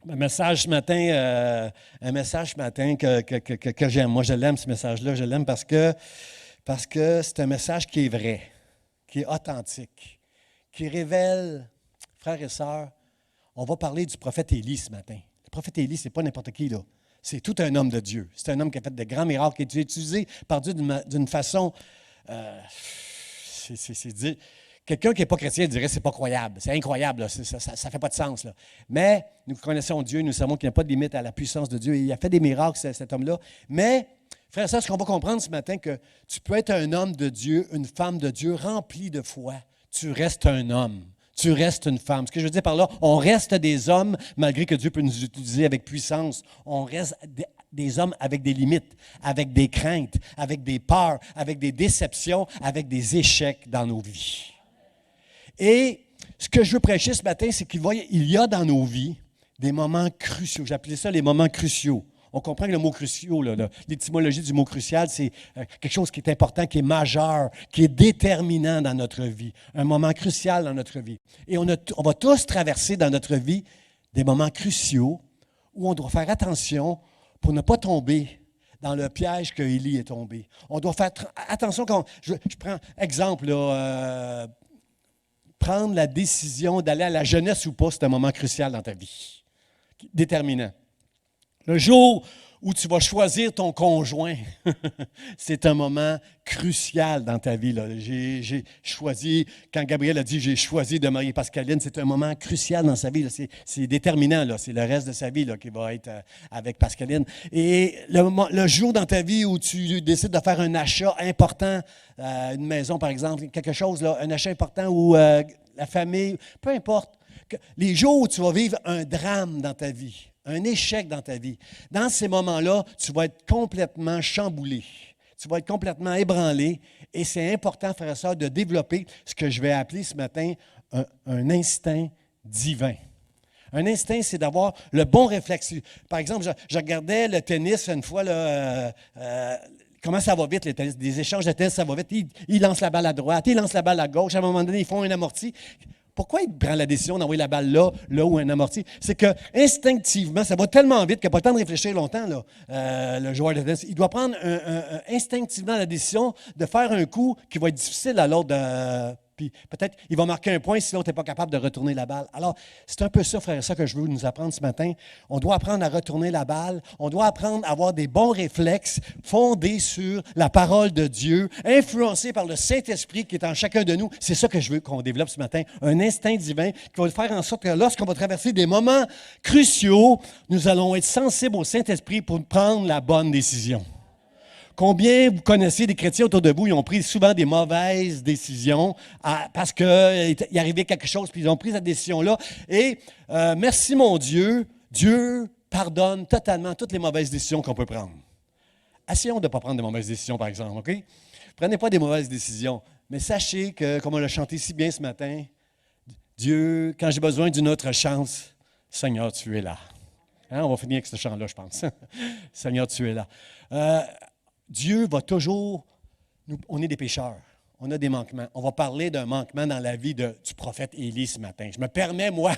Un message ce matin que j'aime. Moi, je l'aime, ce message-là. Je l'aime parce que c'est un message qui est vrai, qui est authentique, qui révèle, frères et sœurs, on va parler du prophète Élie ce matin. Le prophète Élie, ce n'est pas n'importe qui, là. C'est tout un homme de Dieu. C'est un homme qui a fait de grands miracles, qui est utilisé par Dieu d'une façon... Quelqu'un qui n'est pas chrétien dirait que ce n'est pas croyable. C'est incroyable, là. Ça ne fait pas de sens. Là. Mais nous connaissons Dieu, nous savons qu'il n'y a pas de limite à la puissance de Dieu. Et il a fait des miracles, cet homme-là. Mais, frère et sœurs, ce qu'on va comprendre ce matin, que tu peux être un homme de Dieu, une femme de Dieu, rempli de foi. Tu restes un homme. Tu restes une femme. Ce que je veux dire par là, on reste des hommes, malgré que Dieu peut nous utiliser avec puissance. On reste des hommes avec des limites, avec des craintes, avec des peurs, avec des déceptions, avec des échecs dans nos vies. Et ce que je veux prêcher ce matin, c'est qu'il y a dans nos vies des moments cruciaux. J'appelais ça les moments cruciaux. On comprend que le mot cruciaux, l'étymologie du mot crucial, c'est quelque chose qui est important, qui est majeur, qui est déterminant dans notre vie. Un moment crucial dans notre vie. Et on va tous traverser dans notre vie des moments cruciaux où on doit faire attention pour ne pas tomber dans le piège que Élie est tombé. On doit faire attention quand... Je prends exemple, là, prendre la décision d'aller à la jeunesse ou pas, c'est un moment crucial dans ta vie. Déterminant. Le jour où tu vas choisir ton conjoint, c'est un moment crucial dans ta vie. Là. J'ai choisi, quand Gabriel a dit « j'ai choisi de marier Pascaline », c'est un moment crucial dans sa vie. Là. C'est déterminant. Là. C'est le reste de sa vie là, qui va être avec Pascaline. Et le jour dans ta vie où tu décides de faire un achat important, une maison par exemple, quelque chose, là, un achat important ou la famille, peu importe. Les jours où tu vas vivre un drame dans ta vie, un échec dans ta vie, dans ces moments-là, tu vas être complètement chamboulé. Tu vas être complètement ébranlé. Et c'est important, frères et sœurs, de développer ce que je vais appeler ce matin un instinct divin. Un instinct, c'est d'avoir le bon réflexe. Par exemple, je regardais le tennis une fois, là, comment ça va vite, les tennis? Des échanges de tennis, ça va vite. Il lance la balle à droite, il lance la balle à gauche. À un moment donné, ils font un amorti. Pourquoi il prend la décision d'envoyer la balle là où un amorti? C'est que instinctivement, ça va tellement vite qu'il n'a pas le temps de réfléchir longtemps, là, le joueur de tennis. Il doit prendre instinctivement la décision de faire un coup qui va être difficile à l'autre. Puis peut-être il va marquer un point si l'autre n'est pas capable de retourner la balle. Alors, c'est un peu ça, frère, ça que je veux nous apprendre ce matin. On doit apprendre à retourner la balle. On doit apprendre à avoir des bons réflexes fondés sur la parole de Dieu, influencés par le Saint-Esprit qui est en chacun de nous. C'est ça que je veux qu'on développe ce matin, un instinct divin qui va faire en sorte que lorsqu'on va traverser des moments cruciaux, nous allons être sensibles au Saint-Esprit pour prendre la bonne décision. Combien vous connaissez des chrétiens autour de vous, ils ont pris souvent des mauvaises décisions parce qu'il arrivait quelque chose, puis ils ont pris cette décision-là. Et merci mon Dieu, Dieu pardonne totalement toutes les mauvaises décisions qu'on peut prendre. Essayons de ne pas prendre de mauvaises décisions, par exemple, OK? Prenez pas des mauvaises décisions, mais sachez que, comme on l'a chanté si bien ce matin, Dieu, quand j'ai besoin d'une autre chance, Seigneur, tu es là. Hein? On va finir avec ce chant-là, je pense. Seigneur, tu es là. Dieu va toujours... on est des pécheurs. On a des manquements. On va parler d'un manquement dans la vie du prophète Élie ce matin. Je me permets, moi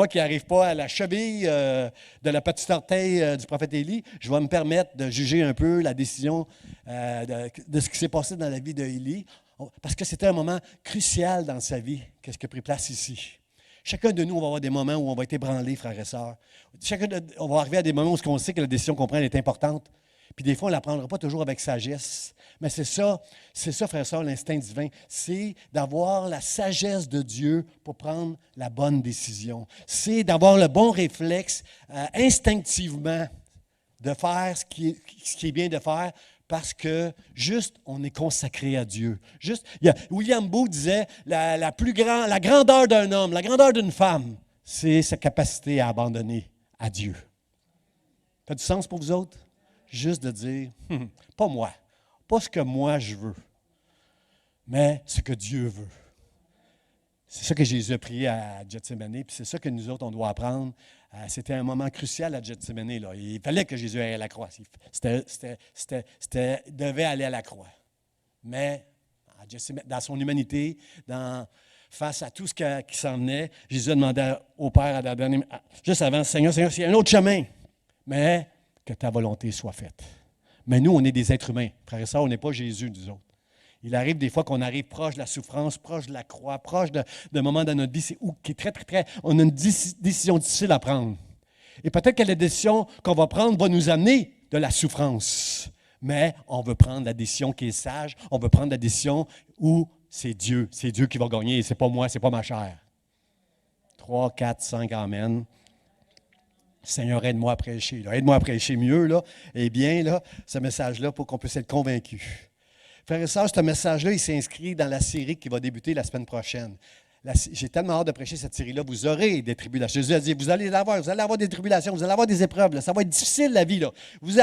qui n'arrive pas à la cheville de la petite orteil du prophète Élie, je vais me permettre de juger un peu la décision de ce qui s'est passé dans la vie d'Élie, parce que c'était un moment crucial dans sa vie. Qu'est-ce qui a pris place ici? Chacun de nous, on va avoir des moments où on va être ébranlé, frères et sœurs. On va arriver à des moments où on sait que la décision qu'on prend est importante. Puis des fois, on ne la prendra pas toujours avec sagesse. Mais c'est ça, frère et sœur, l'instinct divin. C'est d'avoir la sagesse de Dieu pour prendre la bonne décision. C'est d'avoir le bon réflexe instinctivement de faire ce qui est bien de faire parce que juste, on est consacré à Dieu. William Booth disait, la grandeur d'un homme, la grandeur d'une femme, c'est sa capacité à abandonner à Dieu. Ça a du sens pour vous autres? Juste de dire, pas moi, pas ce que moi je veux, mais ce que Dieu veut. C'est ça que Jésus a prié à Gethsémani, puis c'est ça que nous autres, on doit apprendre. C'était un moment crucial à Gethsémani, là. Il fallait que Jésus aille à la croix. Il devait aller à la croix. Mais dans son humanité, face à tout ce qui s'en venait, Jésus a demandé au Père, juste avant, Seigneur, s'il y a un autre chemin, mais que ta volonté soit faite. Mais nous, on est des êtres humains. Frères et sœurs, on n'est pas Jésus, nous autres. Il arrive des fois qu'on arrive proche de la souffrance, proche de la croix, proche d'un moment dans notre vie qui est très, très, très... On a une décision difficile à prendre. Et peut-être que la décision qu'on va prendre va nous amener de la souffrance. Mais on veut prendre la décision qui est sage. On veut prendre la décision où c'est Dieu qui va gagner. Ce n'est pas moi, ce n'est pas ma chair. 3, 4, 5, amen. Seigneur, aide-moi à prêcher. Là. Aide-moi à prêcher mieux. Là. Eh bien, là, ce message-là, pour qu'on puisse être convaincu. Frères et sœurs, ce message-là, il s'inscrit dans la série qui va débuter la semaine prochaine. J'ai tellement hâte de prêcher cette série-là. Vous aurez des tribulations. Jésus a dit, vous allez avoir des tribulations, vous allez avoir des épreuves. Là. Ça va être difficile, la vie. Là. Vous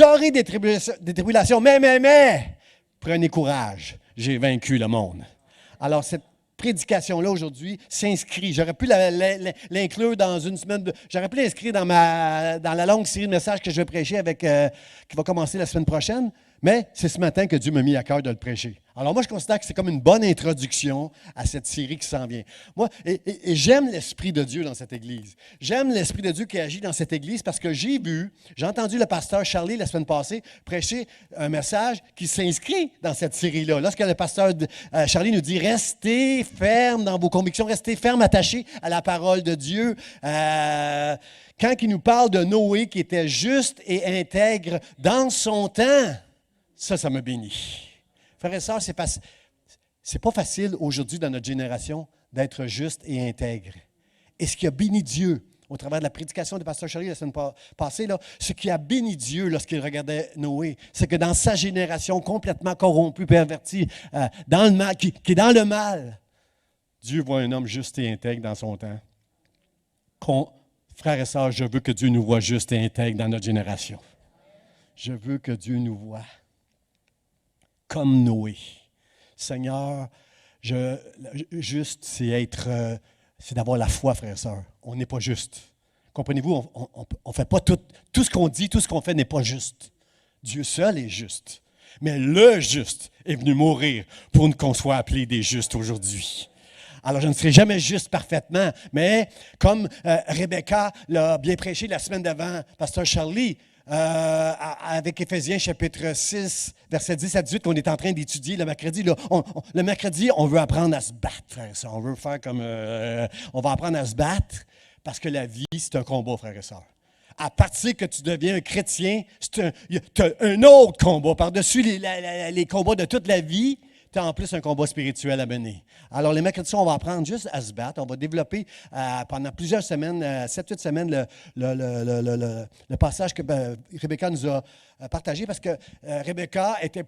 aurez des tribulations. Mais, prenez courage. J'ai vaincu le monde. Alors, cette prédication-là aujourd'hui s'inscrit. J'aurais pu l'inclure dans une semaine. J'aurais pu l'inscrire dans la longue série de messages que je vais prêcher qui va commencer la semaine prochaine. Mais c'est ce matin que Dieu m'a mis à cœur de le prêcher. Alors moi, je considère que c'est comme une bonne introduction à cette série qui s'en vient. Moi, et j'aime l'Esprit de Dieu dans cette Église. J'aime l'Esprit de Dieu qui agit dans cette Église parce que j'ai entendu le pasteur Charlie la semaine passée prêcher un message qui s'inscrit dans cette série-là. Lorsque le pasteur Charlie nous dit « Restez ferme dans vos convictions, restez ferme, attachés à la parole de Dieu », quand il nous parle de Noé qui était juste et intègre dans son temps, ça me bénit. Frères et sœurs, c'est pas facile aujourd'hui dans notre génération d'être juste et intègre. Et ce qui a béni Dieu au travers de la prédication de pasteur Charlie la semaine passée, là, ce qui a béni Dieu lorsqu'il regardait Noé, c'est que dans sa génération complètement corrompue, pervertie, dans le mal, qui est dans le mal, Dieu voit un homme juste et intègre dans son temps. Frères et sœurs, je veux que Dieu nous voie juste et intègre dans notre génération. Je veux que Dieu nous voie comme Noé. Seigneur, juste, c'est d'avoir la foi, frères et sœurs. On n'est pas juste. Comprenez-vous, on ne fait pas tout ce qu'on dit, tout ce qu'on fait n'est pas juste. Dieu seul est juste. Mais le juste est venu mourir pour qu'on soit appelés des justes aujourd'hui. Alors, je ne serai jamais juste parfaitement, mais comme Rebecca l'a bien prêché la semaine d'avant, pasteur Charlie, avec Éphésiens chapitre 6, verset 10 à 18, qu'on est en train d'étudier le mercredi. Là, le mercredi, on veut apprendre à se battre, frères et sœurs. On veut faire comme... on va apprendre à se battre parce que la vie, c'est un combat, frères et sœurs. À partir que tu deviens un chrétien, tu as un autre combat. Par-dessus les combats de toute la vie, tu as en plus un combat spirituel à mener. Alors, les mercredis, on va apprendre juste à se battre. On va développer pendant plusieurs semaines, 7-8 semaines, le passage que Rebecca nous a partagé parce que Rebecca était,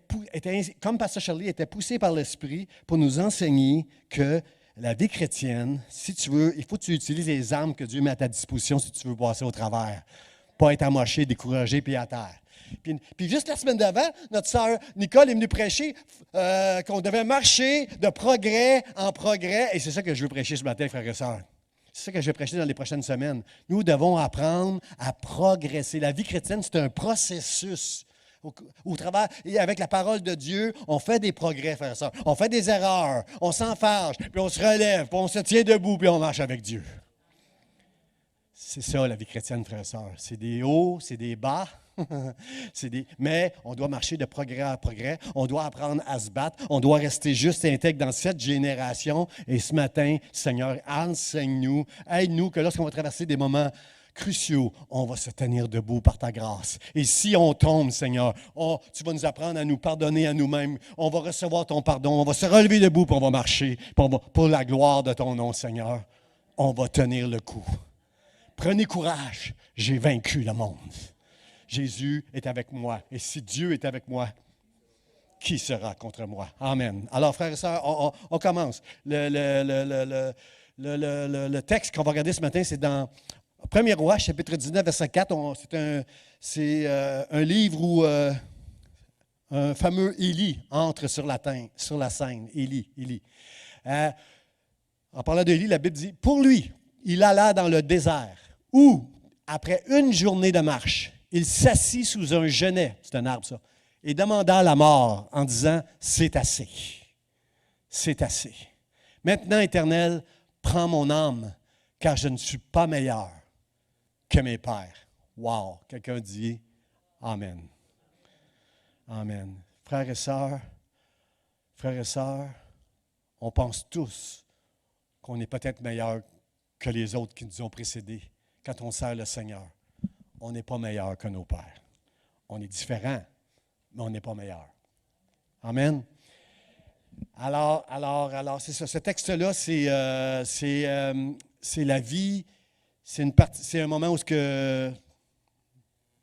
comme pasteur Charlie, était poussée par l'Esprit pour nous enseigner que la vie chrétienne, si tu veux, il faut que tu utilises les armes que Dieu met à ta disposition si tu veux passer au travers. Pas être amoché, découragé, puis à terre. Puis juste la semaine d'avant, notre sœur Nicole est venue prêcher qu'on devait marcher de progrès en progrès. Et c'est ça que je veux prêcher ce matin, frères et sœurs. C'est ça que je vais prêcher dans les prochaines semaines. Nous devons apprendre à progresser. La vie chrétienne, c'est un processus. Au travers, et avec la parole de Dieu, on fait des progrès, frères et sœurs. On fait des erreurs, on s'enfarge, puis on se relève, puis on se tient debout, puis on marche avec Dieu. C'est ça, la vie chrétienne, frères et sœurs. C'est des hauts, c'est des bas. Mais on doit marcher de progrès en progrès. On doit apprendre à se battre. On doit rester juste et intègre dans cette génération. Et ce matin, Seigneur, enseigne-nous, aide-nous que lorsqu'on va traverser des moments cruciaux, on va se tenir debout par ta grâce. Et si on tombe, Seigneur, tu vas nous apprendre à nous pardonner à nous-mêmes. On va recevoir ton pardon. On va se relever debout, puis on va marcher. Pour la gloire de ton nom, Seigneur, on va tenir le coup. Prenez courage, j'ai vaincu le monde. Jésus est avec moi. Et si Dieu est avec moi, qui sera contre moi? Amen. Alors, frères et sœurs, on commence. Le texte qu'on va regarder ce matin, c'est dans 1er Roi, chapitre 19, verset 4. C'est un livre où un fameux Élie entre sur la scène. Élie. En parlant d'Élie, la Bible dit, pour lui, il alla dans le désert où, après une journée de marche, il s'assit sous un genêt, c'est un arbre ça, et demanda la mort en disant, c'est assez. C'est assez. Maintenant, Éternel, prends mon âme, car je ne suis pas meilleur que mes pères. Wow! Quelqu'un dit Amen. Amen. Frères et sœurs, on pense tous qu'on est peut-être meilleur que les autres qui nous ont précédés quand on sert le Seigneur. On n'est pas meilleur que nos pères. On est différents, mais on n'est pas meilleur. Amen. Alors, c'est ça. Ce texte-là, c'est la vie. C'est un moment où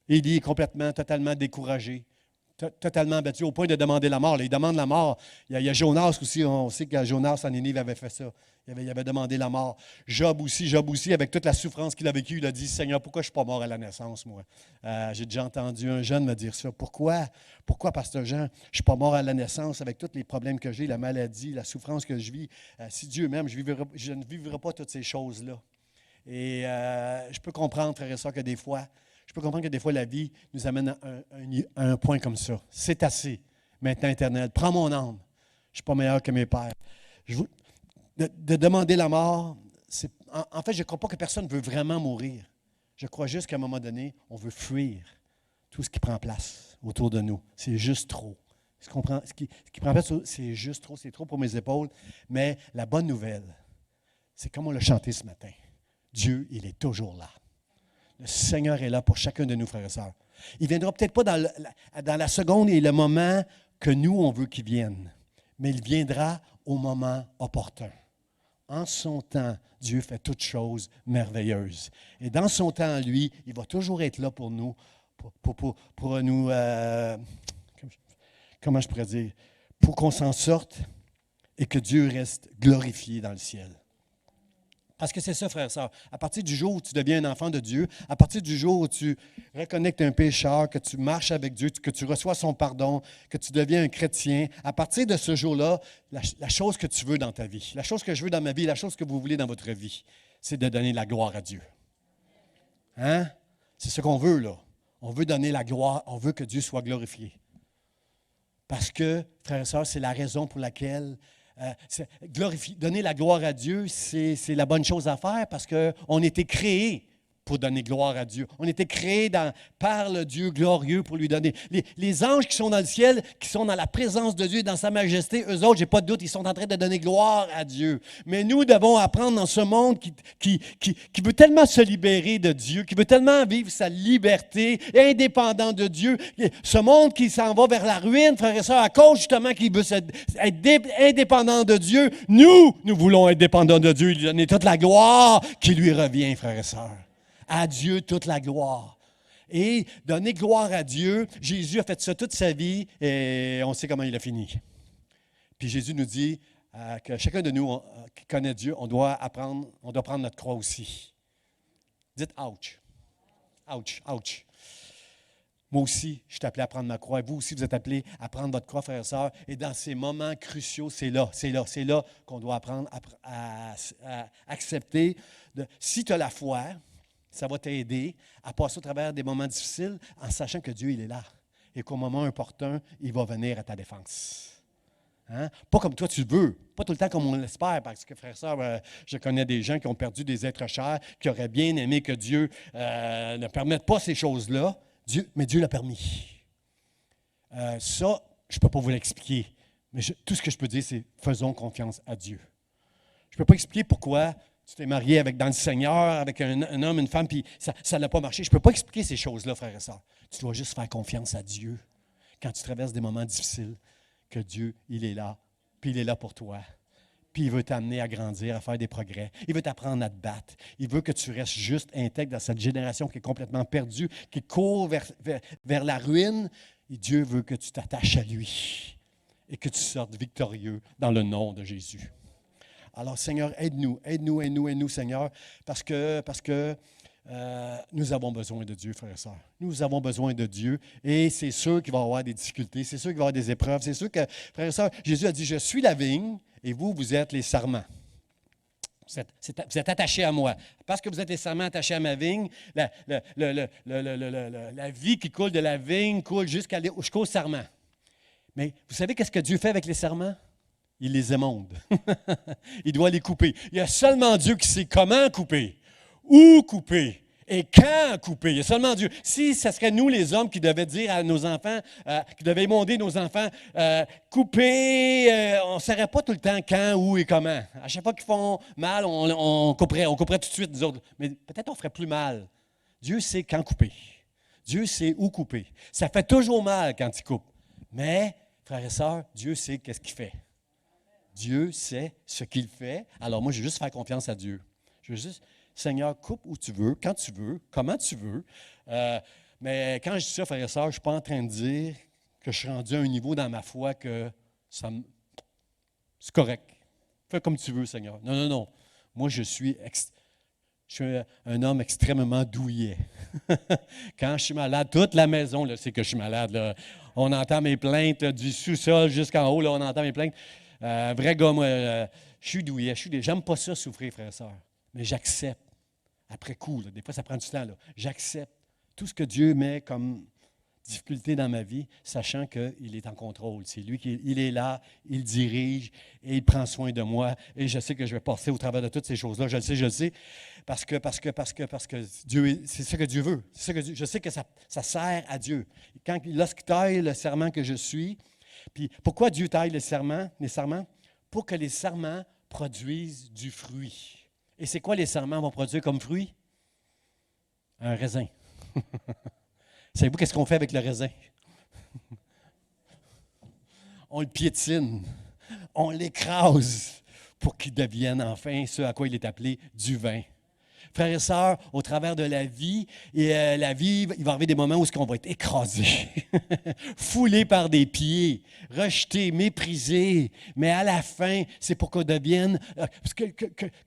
Élie est complètement, totalement découragé, totalement abattu, au point de demander la mort. Là, il demande la mort. Il y a Jonas aussi. On sait que Jonas en Nénive avait fait ça. Il avait demandé la mort. Job aussi, avec toute la souffrance qu'il a vécue, il a dit, Seigneur, pourquoi je ne suis pas mort à la naissance, moi? J'ai déjà entendu un jeune me dire ça. Pourquoi, pasteur Jean, je ne suis pas mort à la naissance avec tous les problèmes que j'ai, la maladie, la souffrance que je vis? Si Dieu m'aime, je ne vivrai pas toutes ces choses-là. Et je peux comprendre, frères et sœurs, que des fois, la vie nous amène à un point comme ça. C'est assez. Maintenant, Éternel, prends mon âme. Je ne suis pas meilleur que mes pères. De demander la mort, en fait, je ne crois pas que personne veut vraiment mourir. Je crois juste qu'à un moment donné, on veut fuir tout ce qui prend place autour de nous. C'est juste trop. Ce qui prend place, c'est juste trop. C'est trop pour mes épaules. Mais la bonne nouvelle, c'est comme on l'a chanté ce matin. Dieu, il est toujours là. Le Seigneur est là pour chacun de nous, frères et sœurs. Il ne viendra peut-être pas dans la seconde et le moment que nous, on veut qu'il vienne, mais il viendra au moment opportun. En son temps, Dieu fait toutes choses merveilleuses. Et dans son temps, lui, il va toujours être là pour nous, pour nous, comment je pourrais dire, pour qu'on s'en sorte et que Dieu reste glorifié dans le ciel. Parce que c'est ça, frère et sœur. À partir du jour où tu deviens un enfant de Dieu, à partir du jour où tu reconnais que tu es un pécheur, que tu marches avec Dieu, que tu reçois son pardon, que tu deviens un chrétien, à partir de ce jour-là, la chose que tu veux dans ta vie, la chose que je veux dans ma vie, la chose que vous voulez dans votre vie, c'est de donner la gloire à Dieu. Hein? C'est ce qu'on veut, là. On veut donner la gloire, on veut que Dieu soit glorifié. Parce que, frère et sœur, c'est la raison pour laquelle donner la gloire à Dieu, c'est la bonne chose à faire parce qu'on a été créés pour donner gloire à Dieu. On a été créés par le Dieu glorieux pour lui donner. Les anges qui sont dans le ciel, qui sont dans la présence de Dieu et dans sa majesté, eux autres, je n'ai pas de doute, ils sont en train de donner gloire à Dieu. Mais nous devons apprendre dans ce monde qui veut tellement se libérer de Dieu, qui veut tellement vivre sa liberté, indépendant de Dieu. Ce monde qui s'en va vers la ruine, frères et sœurs, à cause justement qu'il veut être indépendant de Dieu. Nous voulons être dépendants de Dieu et lui donner toute la gloire qui lui revient, frères et sœurs. À Dieu toute la gloire. Et donner gloire à Dieu, Jésus a fait ça toute sa vie et on sait comment il a fini. Puis Jésus nous dit que chacun de nous qui connaît Dieu, on doit prendre notre croix aussi. Dites « ouch ». Ouch, ouch. Moi aussi, je suis appelé à prendre ma croix. Et vous aussi, vous êtes appelés à prendre votre croix, frères et sœurs. Et dans ces moments cruciaux, c'est là qu'on doit apprendre à accepter. Si tu as la foi, ça va t'aider à passer au travers des moments difficiles en sachant que Dieu, il est là. Et qu'au moment opportun, il va venir à ta défense. Hein? Pas comme toi tu veux, pas tout le temps comme on l'espère, parce que, frères et sœurs, je connais des gens qui ont perdu des êtres chers, qui auraient bien aimé que Dieu ne permette pas ces choses-là, mais Dieu l'a permis. Ça, je ne peux pas vous l'expliquer, mais tout ce que je peux dire, c'est faisons confiance à Dieu. Je ne peux pas expliquer pourquoi tu t'es marié dans le Seigneur, avec un homme, une femme, puis ça n'a pas marché. Je ne peux pas expliquer ces choses-là, frères et sœurs. Tu dois juste faire confiance à Dieu quand tu traverses des moments difficiles, que Dieu, il est là, puis il est là pour toi. Puis il veut t'amener à grandir, à faire des progrès. Il veut t'apprendre à te battre. Il veut que tu restes juste intègre dans cette génération qui est complètement perdue, qui court vers la ruine. Et Dieu veut que tu t'attaches à lui et que tu sortes victorieux dans le nom de Jésus. Alors, Seigneur, aide-nous, Seigneur, parce que nous avons besoin de Dieu, frères et sœurs. Nous avons besoin de Dieu et c'est sûr qu'il va y avoir des difficultés, c'est sûr qu'il va y avoir des épreuves, c'est sûr que, frères et sœurs, Jésus a dit, je suis la vigne et vous êtes les sarments. Vous êtes attachés à moi. Parce que vous êtes les sarments attachés à ma vigne, la vie qui coule de la vigne coule jusqu'au sarment. Mais vous savez qu'est-ce que Dieu fait avec les sarments? il les émonde. Il doit les couper. Il y a seulement Dieu qui sait comment couper, où couper et quand couper. Il y a seulement Dieu. Si ce serait nous, les hommes, qui devaient dire à nos enfants, qui devaient émonder nos enfants, couper, on ne saurait pas tout le temps quand, où et comment. À chaque fois qu'ils font mal, on couperait tout de suite, nous autres. Mais peut-être on ferait plus mal. Dieu sait quand couper. Dieu sait où couper. Ça fait toujours mal quand il coupe. Mais, frères et sœurs, Dieu sait qu'est-ce qu'il fait. Dieu sait ce qu'il fait. Alors moi, je veux juste faire confiance à Dieu. Je veux juste, Seigneur, coupe où tu veux, quand tu veux, comment tu veux. Mais quand je dis ça, frères et sœurs, je ne suis pas en train de dire que je suis rendu à un niveau dans ma foi que c'est correct. Fais comme tu veux, Seigneur. Non, non, non. Moi, je suis un homme extrêmement douillet. Quand je suis malade, toute la maison là, sait que je suis malade. Là. On entend mes plaintes là, du sous-sol jusqu'en haut, là, on entend mes plaintes. Vrai gars, moi, je suis douillet. J'aime pas ça souffrir, frère et sœur. Mais j'accepte. Après coup, là, des fois, ça prend du temps. Là, j'accepte tout ce que Dieu met comme difficulté dans ma vie, sachant qu'il est en contrôle. C'est lui il est là, il dirige et il prend soin de moi. Et je sais que je vais passer au travers de toutes ces choses-là. Je le sais. Parce que Dieu, c'est ça que Dieu veut. C'est ça que je sais que ça sert à Dieu. Lorsqu'il taille le serment que je suis, puis pourquoi Dieu taille les serments? Pour que les serments produisent du fruit. Et c'est quoi les serments vont produire comme fruit? Un raisin. Savez-vous qu'est-ce qu'on fait avec le raisin? On le piétine, on l'écrase pour qu'il devienne enfin ce à quoi il est appelé du vin. Frères et sœurs, au travers de la vie, il va arriver des moments où on va être écrasé, foulé par des pieds, rejeté, méprisé. Mais à la fin, c'est pour qu'on devienne,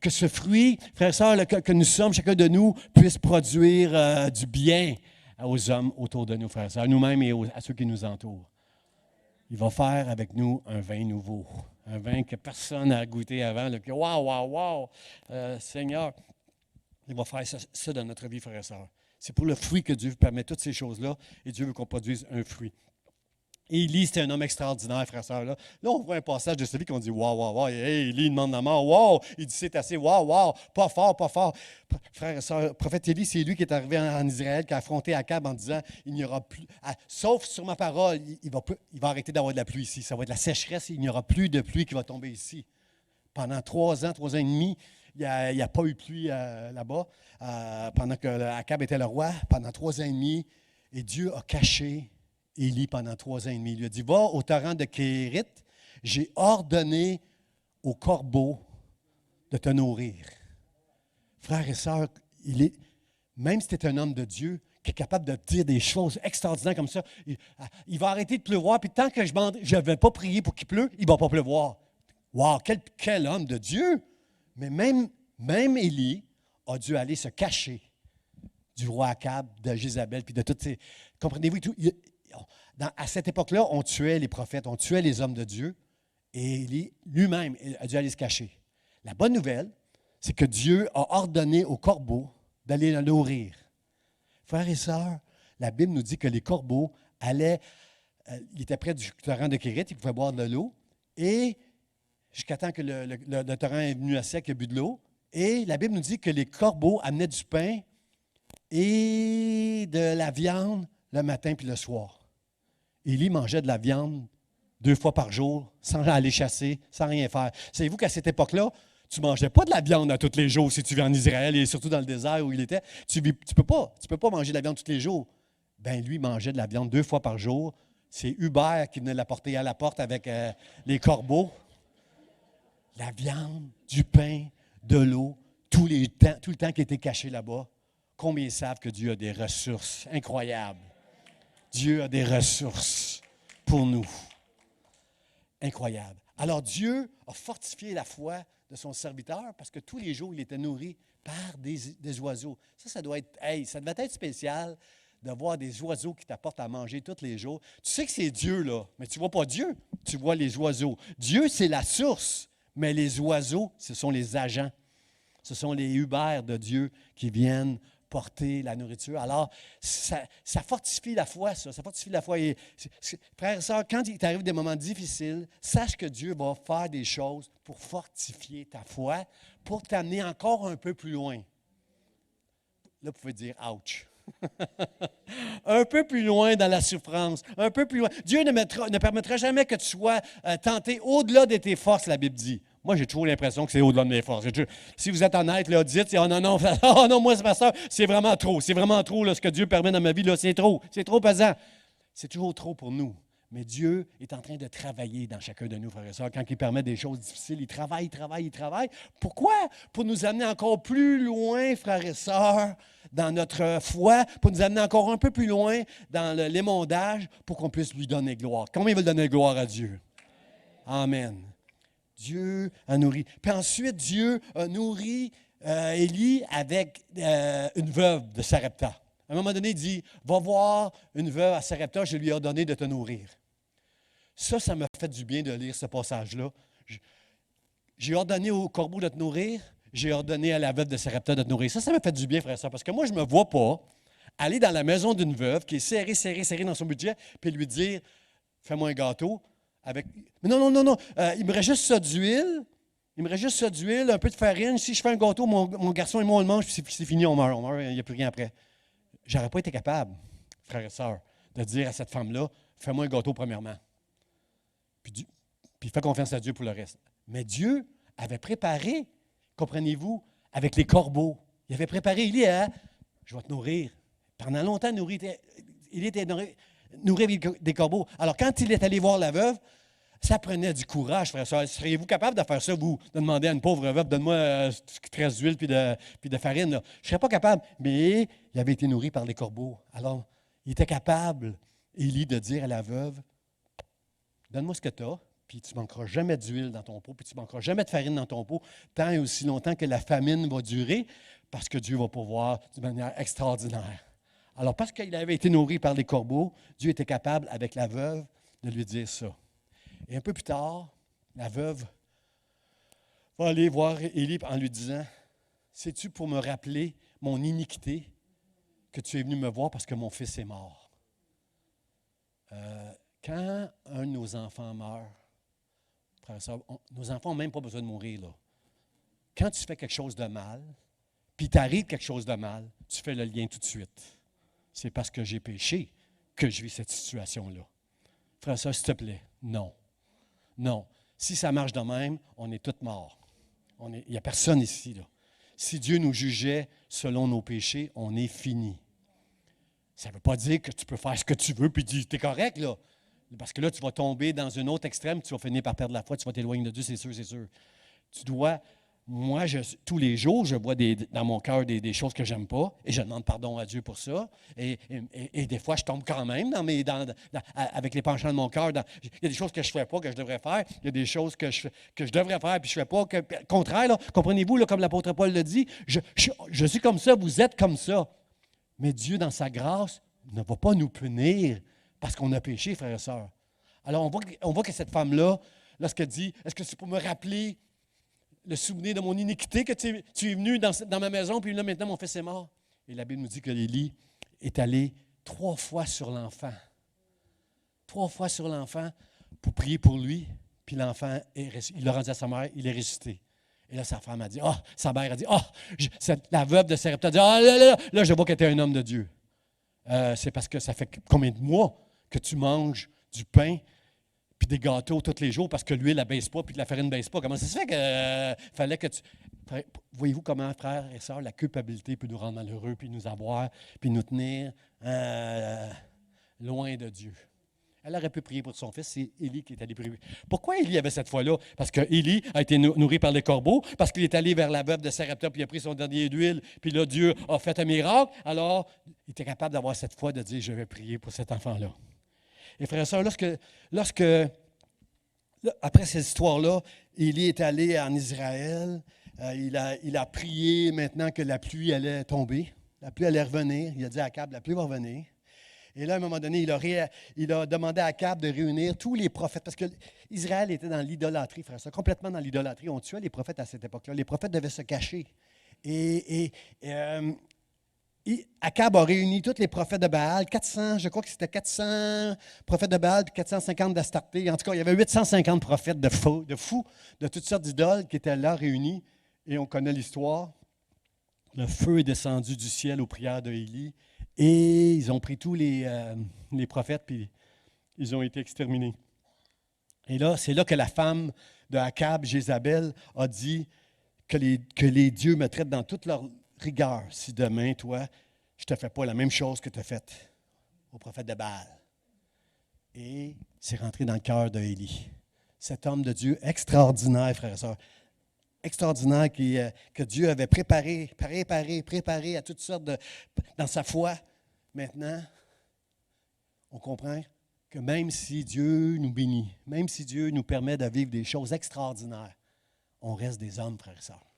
que ce fruit, frères et sœurs, que nous sommes, chacun de nous, puisse produire du bien aux hommes autour de nous, frères et sœurs, à nous-mêmes et à ceux qui nous entourent. Il va faire avec nous un vin nouveau, un vin que personne n'a goûté avant. Là, wow, Seigneur. Il va faire ça dans notre vie, frères et sœurs. C'est pour le fruit que Dieu permet toutes ces choses-là et Dieu veut qu'on produise un fruit. Et Élie, c'était un homme extraordinaire, frères et sœurs. Là, on voit un passage de sa vie qu'on dit wow. Hey, Élie demande la mort. Wow! Il dit c'est assez. Wow. Pas fort. Frères et sœurs, le prophète Élie, c'est lui qui est arrivé en Israël, qui a affronté Akab en disant il n'y aura plus, sauf sur ma parole, il va arrêter d'avoir de la pluie ici. Ça va être la sécheresse, il n'y aura plus de pluie qui va tomber ici. Pendant 3 ans et demi, il n'y a pas eu de pluie là-bas, pendant que Akab était le roi, pendant 3 ans et demi, et Dieu a caché Élie pendant 3 ans et demi. Il lui a dit, va au torrent de Kérit, j'ai ordonné aux corbeaux de te nourrir. Frères et sœurs, même si tu es un homme de Dieu, qui est capable de dire des choses extraordinaires comme ça, il va arrêter de pleuvoir, puis tant que je ne vais pas prier pour qu'il pleuve, il ne va pas pleuvoir. Wow, quel homme de Dieu! Mais même Élie a dû aller se cacher du roi Akab, de Jézabel, puis de toutes ces... Comprenez-vous? À cette époque-là, on tuait les prophètes, on tuait les hommes de Dieu, et Élie lui-même a dû aller se cacher. La bonne nouvelle, c'est que Dieu a ordonné aux corbeaux d'aller le nourrir. Frères et sœurs, la Bible nous dit que les corbeaux allaient... ils étaient près du torrent de Kérit, ils pouvaient boire de l'eau, et jusqu'à temps que le torrent est venu à sec, il a bu de l'eau. Et la Bible nous dit que les corbeaux amenaient du pain et de la viande le matin puis le soir. Élie mangeait de la viande 2 fois par jour, sans aller chasser, sans rien faire. Savez-vous qu'à cette époque-là, tu ne mangeais pas de la viande à tous les jours si tu vis en Israël et surtout dans le désert où il était. Tu ne peux pas manger de la viande tous les jours. Bien, lui, il mangeait de la viande 2 fois par jour. C'est Hubert qui venait l'apporter à la porte avec les corbeaux. La viande, du pain, de l'eau, tout le temps qui était caché là-bas. Combien ils savent que Dieu a des ressources incroyables? Dieu a des ressources pour nous. Incroyable. Alors Dieu a fortifié la foi de son serviteur parce que tous les jours, il était nourri par des oiseaux. Ça doit être, ça devait être spécial de voir des oiseaux qui t'apportent à manger tous les jours. Tu sais que c'est Dieu, là, mais tu ne vois pas Dieu, tu vois les oiseaux. Dieu, c'est la source. Mais les oiseaux, ce sont les agents. Ce sont les Hubert de Dieu qui viennent porter la nourriture. Alors, ça fortifie la foi, ça. Ça fortifie la foi. Et, frères et sœurs, quand il t'arrive des moments difficiles, sache que Dieu va faire des choses pour fortifier ta foi, pour t'amener encore un peu plus loin. Là, vous pouvez dire « ouch ». Un peu plus loin dans la souffrance, un peu plus loin. Dieu ne permettra jamais que tu sois tenté au-delà de tes forces, la Bible dit. Moi, j'ai toujours l'impression que c'est au-delà de mes forces. Si vous êtes honnête, là, dites, oh non, non, oh non, moi, pasteur, c'est vraiment trop, là, ce que Dieu permet dans ma vie, là, c'est trop pesant. C'est toujours trop pour nous. Mais Dieu est en train de travailler dans chacun de nous, frères et sœurs. Quand il permet des choses difficiles, il travaille. Pourquoi? Pour nous amener encore plus loin, frères et sœurs, dans notre foi, pour nous amener encore un peu plus loin dans l'émondage, pour qu'on puisse lui donner gloire. Combien veulent donner gloire à Dieu? Amen. Dieu a nourri. Puis ensuite, Dieu a nourri Élie avec une veuve de Sarepta. À un moment donné, il dit, va voir une veuve à Sarepta, je lui ai ordonné de te nourrir. Ça m'a fait du bien de lire ce passage-là. J'ai ordonné au corbeau de te nourrir, j'ai ordonné à la veuve de Sarepta de te nourrir. Ça m'a fait du bien, frère et sœur, parce que moi, je ne me vois pas aller dans la maison d'une veuve qui est serrée dans son budget, puis lui dire, fais-moi un gâteau. Mais non. Il me reste juste ça d'huile. Un peu de farine. Si je fais un gâteau, mon garçon et moi, on le mange, puis c'est fini, on meurt, il n'y a plus rien après. J'aurais pas été capable, frères et sœurs, de dire à cette femme-là, fais-moi un gâteau premièrement. Puis fais confiance à Dieu pour le reste. Mais Dieu avait préparé, comprenez-vous, avec les corbeaux. Il avait préparé Élie à, je vais te nourrir. Pendant longtemps, il était nourri avec des corbeaux. Alors, quand il est allé voir la veuve, ça prenait du courage, frère et sœur. Seriez-vous capable de faire ça, vous, de demander à une pauvre veuve, donne-moi ce qui te reste d'huile puis de farine? Là. Je ne serais pas capable. Mais il avait été nourri par les corbeaux. Alors, il était capable, Élie, de dire à la veuve, donne-moi ce que tu as, puis tu ne manqueras jamais d'huile dans ton pot, puis tu ne manqueras jamais de farine dans ton pot, tant et aussi longtemps que la famine va durer, parce que Dieu va pouvoir d'une manière extraordinaire. Alors, parce qu'il avait été nourri par les corbeaux, Dieu était capable, avec la veuve, de lui dire ça. Et un peu plus tard, la veuve va aller voir Élie en lui disant, « C'est-tu pour me rappeler mon iniquité que tu es venu me voir parce que mon fils est mort? » Quand un de nos enfants meurt, frère et sœur, nos enfants n'ont même pas besoin de mourir, là. Quand tu fais quelque chose de mal, puis t'arrive quelque chose de mal, tu fais le lien tout de suite. C'est parce que j'ai péché que je vis cette situation-là. Frère et sœur, s'il te plaît, non. Non. Si ça marche de même, on est tous morts. Il n'y a personne ici, là. Si Dieu nous jugeait selon nos péchés, on est fini. Ça ne veut pas dire que tu peux faire ce que tu veux puis tu es correct, là. Parce que là, tu vas tomber dans un autre extrême, tu vas finir par perdre la foi, tu vas t'éloigner de Dieu, c'est sûr. Tu dois, tous les jours, je vois dans mon cœur des choses que je n'aime pas et je demande pardon à Dieu pour ça. Et des fois, je tombe quand même avec les penchants de mon cœur. Il y a des choses que je ne fais pas, que je devrais faire. Il y a des choses que je devrais faire puis je ne fais pas. Contraire, là, comprenez-vous, là, comme l'apôtre Paul le dit, je suis comme ça, vous êtes comme ça. Mais Dieu, dans sa grâce, ne va pas nous punir parce qu'on a péché, frères et sœurs. Alors, on voit que cette femme-là, lorsqu'elle dit, est-ce que c'est pour me rappeler le souvenir de mon iniquité que tu es venu dans ma maison, puis là, maintenant, mon fils est mort? Et la Bible nous dit que Élie est allé 3 fois sur l'enfant. 3 fois sur l'enfant pour prier pour lui, puis l'enfant, il l'a rendu à sa mère, il est ressuscité. Et là, sa femme a dit, sa mère a dit, la veuve de Sarepta a dit, là, je vois que tu es un homme de Dieu. C'est parce que ça fait combien de mois que tu manges du pain puis des gâteaux tous les jours parce que l'huile ne baisse pas puis que la farine ne baisse pas. Comment ça se fait que fallait que tu... Voyez-vous comment, frères et sœurs, la culpabilité peut nous rendre malheureux puis nous avoir puis nous tenir loin de Dieu. Elle aurait pu prier pour son fils, c'est Élie qui est allé prier. Pourquoi Élie avait cette foi-là? Parce que Élie a été nourri par les corbeaux, parce qu'il est allé vers la veuve de Sarepta, puis il a pris son dernier d'huile, puis là, Dieu a fait un miracle. Alors, il était capable d'avoir cette foi de dire, je vais prier pour cet enfant-là. Et frères et sœurs, après cette histoire-là, Élie est allé en Israël, il a prié maintenant que la pluie allait tomber, la pluie allait revenir. Il a dit à Akab, la pluie va revenir. Et là, à un moment donné, il a demandé à Akab de réunir tous les prophètes, parce que Israël était dans l'idolâtrie, frère, ça, complètement dans l'idolâtrie. On tuait les prophètes à cette époque-là. Les prophètes devaient se cacher. Et Akab a réuni tous les prophètes de Baal, 400, je crois que c'était 400 prophètes de Baal, puis 450 d'Astarté. En tout cas, il y avait 850 prophètes de fous, de toutes sortes d'idoles qui étaient là réunis. Et on connaît l'histoire. Le feu est descendu du ciel aux prières de Élie. Et ils ont pris tous les prophètes, puis ils ont été exterminés. Et là, c'est là que la femme de Akab, Jézabel, a dit que les dieux me traitent dans toute leur rigueur si demain, toi, je ne te fais pas la même chose que tu as faite au prophète de Baal. Et c'est rentré dans le cœur d'Élie. Cet homme de Dieu extraordinaire, frères et sœurs, extraordinaire que Dieu avait préparé à toutes sortes dans sa foi. Maintenant, on comprend que même si Dieu nous bénit, même si Dieu nous permet de vivre des choses extraordinaires, on reste des hommes, frères et sœurs.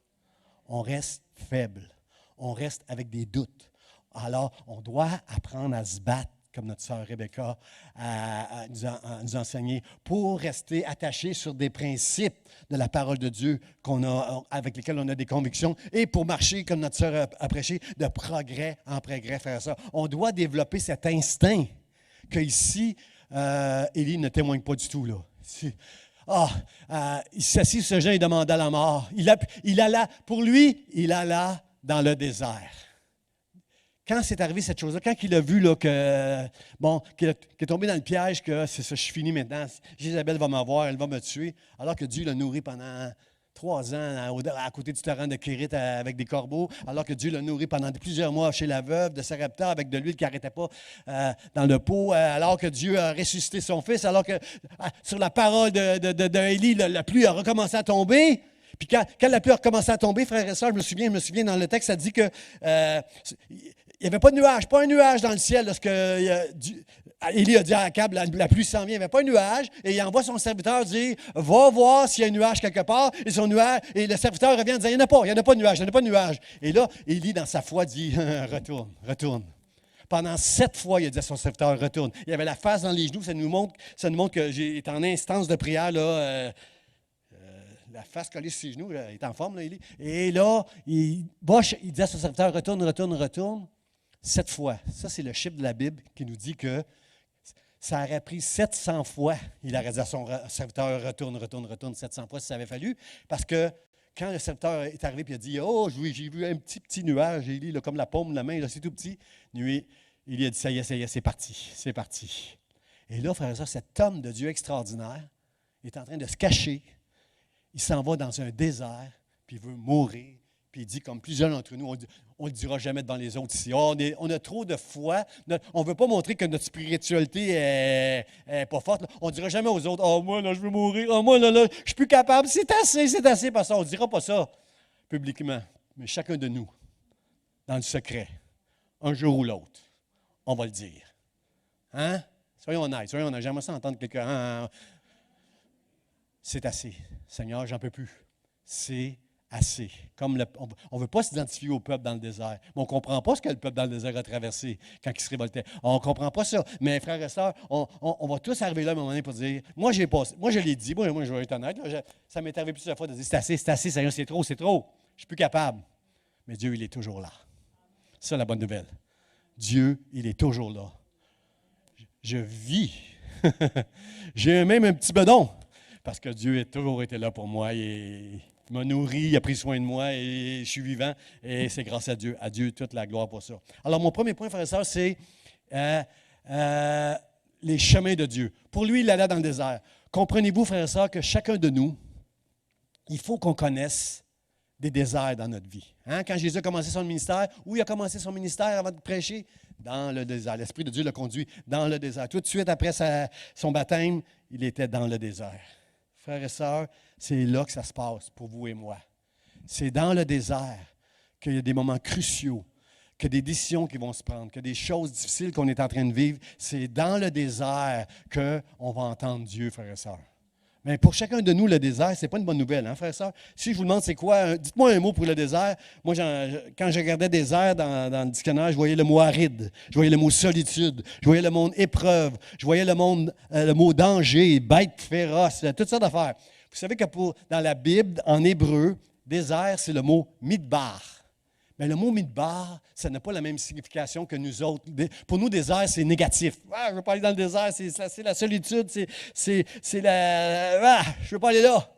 On reste faibles. On reste avec des doutes. Alors, on doit apprendre à se battre, comme notre sœur Rebecca a nous enseigné, pour rester attachés sur des principes de la parole de Dieu avec lesquels on a des convictions et pour marcher, comme notre sœur a prêché, de progrès en progrès, frères et sœurs. On doit développer cet instinct qu'ici, Élie ne témoigne pas du tout, là. Il s'assit sur ce jeune et demanda la mort. Pour lui, il alla dans le désert. Quand c'est arrivé cette chose-là, quand il a vu là, qu'il est tombé dans le piège, que c'est ça, je suis fini maintenant, Jézabel va m'avoir, elle va me tuer, alors que Dieu l'a nourri pendant 3 ans à côté du torrent de Kérit avec des corbeaux, alors que Dieu l'a nourri pendant plusieurs mois chez la veuve de Sarepta avec de l'huile qui n'arrêtait pas dans le pot, alors que Dieu a ressuscité son fils, alors que sur la parole d'Élie, la pluie a recommencé à tomber. Puis quand la pluie a recommencé à tomber, frères et sœurs, je me souviens dans le texte, ça dit que il n'y avait pas de nuage, pas un nuage dans le ciel lorsque Élie a dit à Akab, la pluie s'en vient, il n'y avait pas un nuage, et il envoie son serviteur dire, va voir s'il y a un nuage quelque part, et le serviteur revient en disant, il n'y en a pas de nuage. Et là, Élie, dans sa foi, dit, retourne. Pendant 7 fois, il a dit à son serviteur, retourne. Il avait la face dans les genoux, ça nous montre que j'ai été en instance de prière, là, la face collée sur ses genoux, là, il est en forme, là, Élie. Et là, il dit à son serviteur, retourne. 7 fois. Ça, c'est le chiffre de la Bible qui nous dit que ça aurait pris 700 fois. Il aurait dit à son serviteur, retourne 700 fois si ça avait fallu. Parce que quand le serviteur est arrivé et a dit, oh, j'ai vu un petit nuage, Élie, là, comme la paume de la main, là, c'est tout petit. Lui, il a dit, ça y est, c'est parti. Et là, frère et sœurs, cet homme de Dieu extraordinaire est en train de se cacher. Il s'en va dans un désert, puis il veut mourir. Puis il dit, comme plusieurs d'entre nous, on ne le dira jamais devant les autres ici. On a trop de foi. On ne veut pas montrer que notre spiritualité n'est pas forte. On ne dira jamais aux autres, « Oh, moi, là, je veux mourir. Oh, moi, là, je ne suis plus capable. C'est assez. » Parce qu'on ne dira pas ça publiquement. Mais chacun de nous, dans le secret, un jour ou l'autre, on va le dire. Hein? Soyons honnêtes. J'aimerais ça entendre quelqu'un. C'est assez. Seigneur, j'en peux plus. C'est assez. On ne veut pas s'identifier au peuple dans le désert. Mais on ne comprend pas ce que le peuple dans le désert a traversé quand il se révoltait. On ne comprend pas ça. Mais frères et sœurs, on va tous arriver là à un moment donné pour dire, moi je l'ai dit, moi je vais être honnête, là, ça m'est arrivé plusieurs fois de dire, c'est assez, Seigneur, c'est trop. Je ne suis plus capable. Mais Dieu, il est toujours là. C'est ça la bonne nouvelle. Dieu, il est toujours là. Je vis. J'ai même un petit bedon. Parce que Dieu a toujours été là pour moi. Il m'a nourri, il a pris soin de moi et je suis vivant. Et c'est grâce à Dieu. À Dieu, toute la gloire pour ça. Alors, mon premier point, frère et sœur, c'est les chemins de Dieu. Pour lui, il allait dans le désert. Comprenez-vous, frère et sœur, que chacun de nous, il faut qu'on connaisse des déserts dans notre vie. Hein? Quand Jésus a commencé son ministère, où il a commencé son ministère avant de prêcher? Dans le désert. L'Esprit de Dieu l'a conduit dans le désert. Tout de suite après son baptême, il était dans le désert. Frères et sœurs, c'est là que ça se passe pour vous et moi. C'est dans le désert qu'il y a des moments cruciaux, qu'il y a des décisions qui vont se prendre, qu'il y a des choses difficiles qu'on est en train de vivre. C'est dans le désert qu'on va entendre Dieu, frères et sœurs. Mais pour chacun de nous, le désert, ce n'est pas une bonne nouvelle, hein, frères et sœurs? Si je vous demande c'est quoi, dites-moi un mot pour le désert. Moi, quand je regardais désert dans le dictionnaire, je voyais le mot aride, je voyais le mot solitude, je voyais le mot épreuve, je voyais le mot danger, bête féroce, toutes sortes d'affaires. Vous savez que dans la Bible, en hébreu, désert, c'est le mot midbar. Mais le mot midbar, ça n'a pas la même signification que nous autres. Pour nous, désert, c'est négatif. Ah, je ne veux pas aller dans le désert, c'est la solitude, c'est la. Ah, je ne veux pas aller là.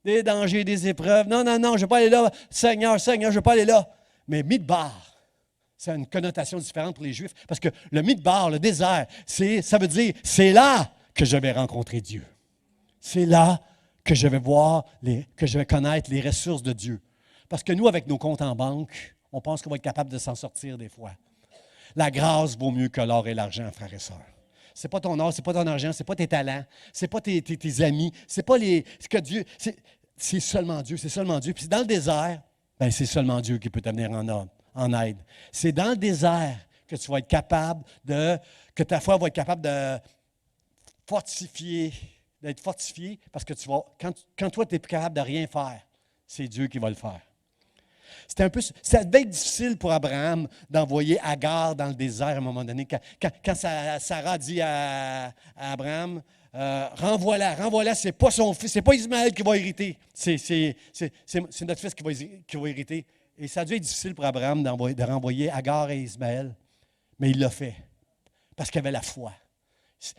Des dangers, des épreuves. Non, non, non, je ne veux pas aller là. Seigneur, Seigneur, je ne veux pas aller là. Mais midbar, ça a une connotation différente pour les Juifs. Parce que le midbar, le désert, ça veut dire, c'est là que je vais rencontrer Dieu. C'est là que je vais voir, que je vais connaître les ressources de Dieu. Parce que nous, avec nos comptes en banque, on pense qu'on va être capable de s'en sortir des fois. La grâce vaut mieux que l'or et l'argent, frères et sœurs. Ce n'est pas ton or, ce n'est pas ton argent, ce n'est pas tes talents, ce n'est pas tes amis, ce n'est pas ce que Dieu. C'est seulement Dieu, c'est seulement Dieu. Puis dans le désert, ben c'est seulement Dieu qui peut te venir en aide. C'est dans le désert que tu vas être capable que ta foi va être capable de d'être fortifiée, parce que quand toi, tu n'es plus capable de rien faire, c'est Dieu qui va le faire. Ça devait être difficile pour Abraham d'envoyer Agar dans le désert à un moment donné. Quand Sarah dit à Abraham, renvoie-la, c'est pas son fils, c'est pas Ismaël qui va hériter, c'est notre fils qui va hériter. Et ça a dû être difficile pour Abraham de renvoyer Agar et Ismaël, mais il l'a fait, parce qu'il avait la foi.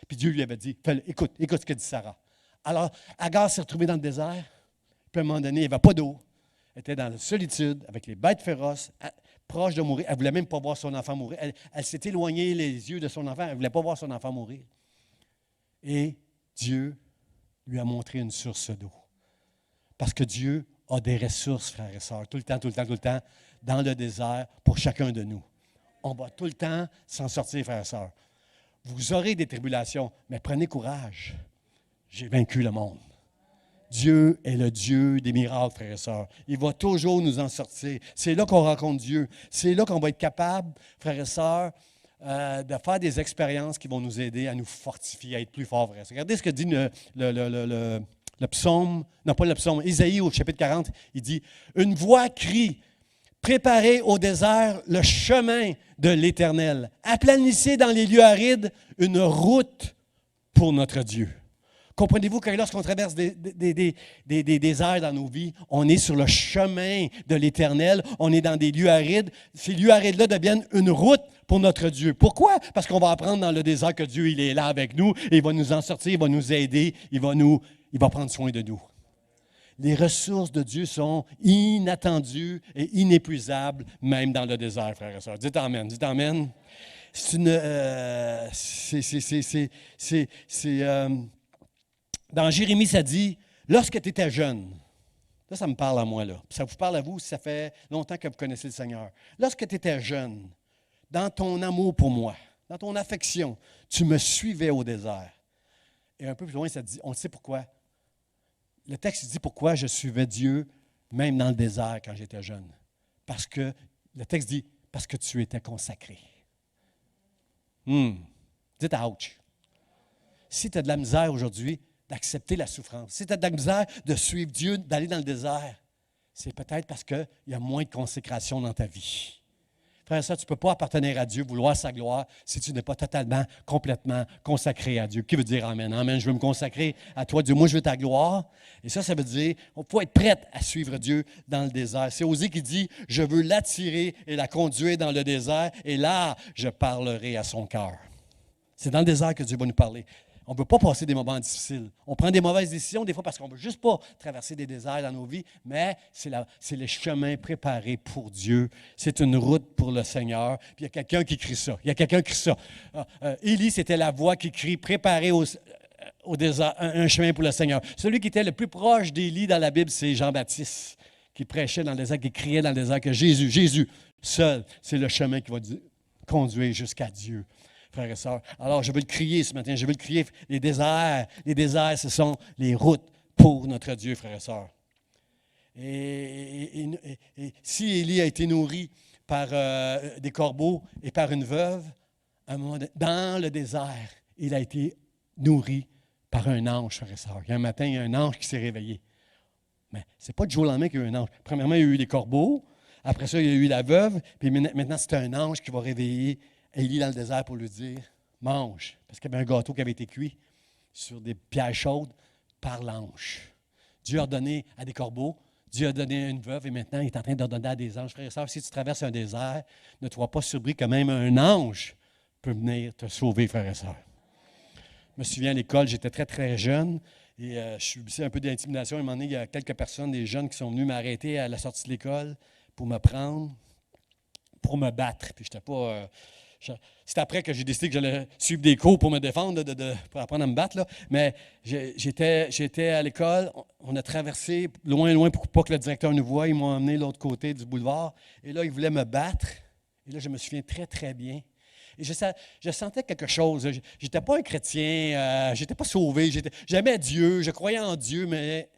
Puis Dieu lui avait dit, écoute ce que dit Sarah. Alors, Agar s'est retrouvée dans le désert, puis à un moment donné, il n'y avait pas d'eau. Elle était dans la solitude, avec les bêtes féroces, proche de mourir. Elle ne voulait même pas voir son enfant mourir. Elle s'est éloignée les yeux de son enfant. Elle ne voulait pas voir son enfant mourir. Et Dieu lui a montré une source d'eau. Parce que Dieu a des ressources, frères et sœurs, tout le temps, dans le désert, pour chacun de nous. On va tout le temps s'en sortir, frères et sœurs. Vous aurez des tribulations, mais prenez courage. J'ai vaincu le monde. Dieu est le Dieu des miracles, frères et sœurs. Il va toujours nous en sortir. C'est là qu'on rencontre Dieu. C'est là qu'on va être capable, frères et sœurs, de faire des expériences qui vont nous aider à nous fortifier, à être plus forts, frères et sœurs. Regardez ce que dit le psaume, non pas le psaume, Isaïe au chapitre 40, il dit « Une voix crie, préparez au désert le chemin de l'Éternel. Aplanissez dans les lieux arides une route pour notre Dieu. » Comprenez-vous que lorsqu'on traverse des déserts dans nos vies, on est sur le chemin de l'Éternel, on est dans des lieux arides. Ces lieux arides-là deviennent une route pour notre Dieu. Pourquoi? Parce qu'on va apprendre dans le désert que Dieu, il est là avec nous, et il va nous en sortir, il va nous aider, il va prendre soin de nous. Les ressources de Dieu sont inattendues et inépuisables, même dans le désert, frères et sœurs. Dites Amen, dites Amen. Dans Jérémie, ça dit, lorsque tu étais jeune, là, ça me parle à moi, là. Ça vous parle à vous si ça fait longtemps que vous connaissez le Seigneur. Lorsque tu étais jeune, dans ton amour pour moi, dans ton affection, tu me suivais au désert. Et un peu plus loin, ça dit, on sait pourquoi. Le texte dit pourquoi je suivais Dieu, même dans le désert quand j'étais jeune. Parce que, le texte dit, parce que tu étais consacré. Dites ouch. Si tu as de la misère aujourd'hui, d'accepter la souffrance. Si tu as de la misère de suivre Dieu, d'aller dans le désert, c'est peut-être parce qu'il y a moins de consécration dans ta vie. Frère, ça, tu ne peux pas appartenir à Dieu, vouloir sa gloire, si tu n'es pas totalement, complètement consacré à Dieu. Qui veut dire Amen? Amen, je veux me consacrer à toi, Dieu. Moi, je veux ta gloire. Et ça veut dire, il faut être prête à suivre Dieu dans le désert. C'est Osée qui dit, je veux l'attirer et la conduire dans le désert, et là, je parlerai à son cœur. C'est dans le désert que Dieu va nous parler. On ne veut pas passer des moments difficiles. On prend des mauvaises décisions des fois parce qu'on ne veut juste pas traverser des déserts dans nos vies, mais c'est le chemin préparé pour Dieu. C'est une route pour le Seigneur. Puis il y a quelqu'un qui crie ça. Élie, c'était la voix qui crie, préparez au désert un chemin pour le Seigneur. Celui qui était le plus proche d'Élie dans la Bible, c'est Jean-Baptiste, qui prêchait dans le désert, qui criait dans le désert que Jésus, seul, c'est le chemin qui va conduire jusqu'à Dieu. Frères et sœurs. Alors, je veux le crier ce matin, je veux le crier. Les déserts, ce sont les routes pour notre Dieu, frères et sœurs. Et si Élie a été nourri par des corbeaux et par une veuve, à un moment donné, dans le désert, il a été nourri par un ange, frères et sœurs. Un matin, il y a un ange qui s'est réveillé. Mais ce n'est pas du jour au lendemain qu'il y a eu un ange. Premièrement, il y a eu les corbeaux. Après ça, il y a eu la veuve. Puis maintenant, c'est un ange qui va réveiller Élie dans le désert pour lui dire, mange, parce qu'il y avait un gâteau qui avait été cuit sur des pierres chaudes par l'ange. Dieu a ordonné à des corbeaux Dieu a donné à une veuve et maintenant, il est en train de donner à des anges. Frères et sœurs, si tu traverses un désert, ne te vois pas surpris que même un ange peut venir te sauver, frères et sœurs. Je me souviens à l'école, j'étais très, très jeune et je subissais un peu d'intimidation. À un moment donné, il y a quelques personnes, des jeunes qui sont venus m'arrêter à la sortie de l'école pour me prendre, pour me battre. Puis j'étais pas... c'est après que j'ai décidé que j'allais suivre des cours pour me défendre, pour apprendre à me battre. Là. Mais j'étais à l'école, on a traversé loin, loin pour pas que le directeur nous voie. Ils m'ont emmené de l'autre côté du boulevard. Et là, ils voulaient me battre. Et là, je me souviens très, très bien. Et je sentais quelque chose. Je n'étais pas un chrétien, je n'étais pas sauvé. J'aimais Dieu, je croyais en Dieu, mais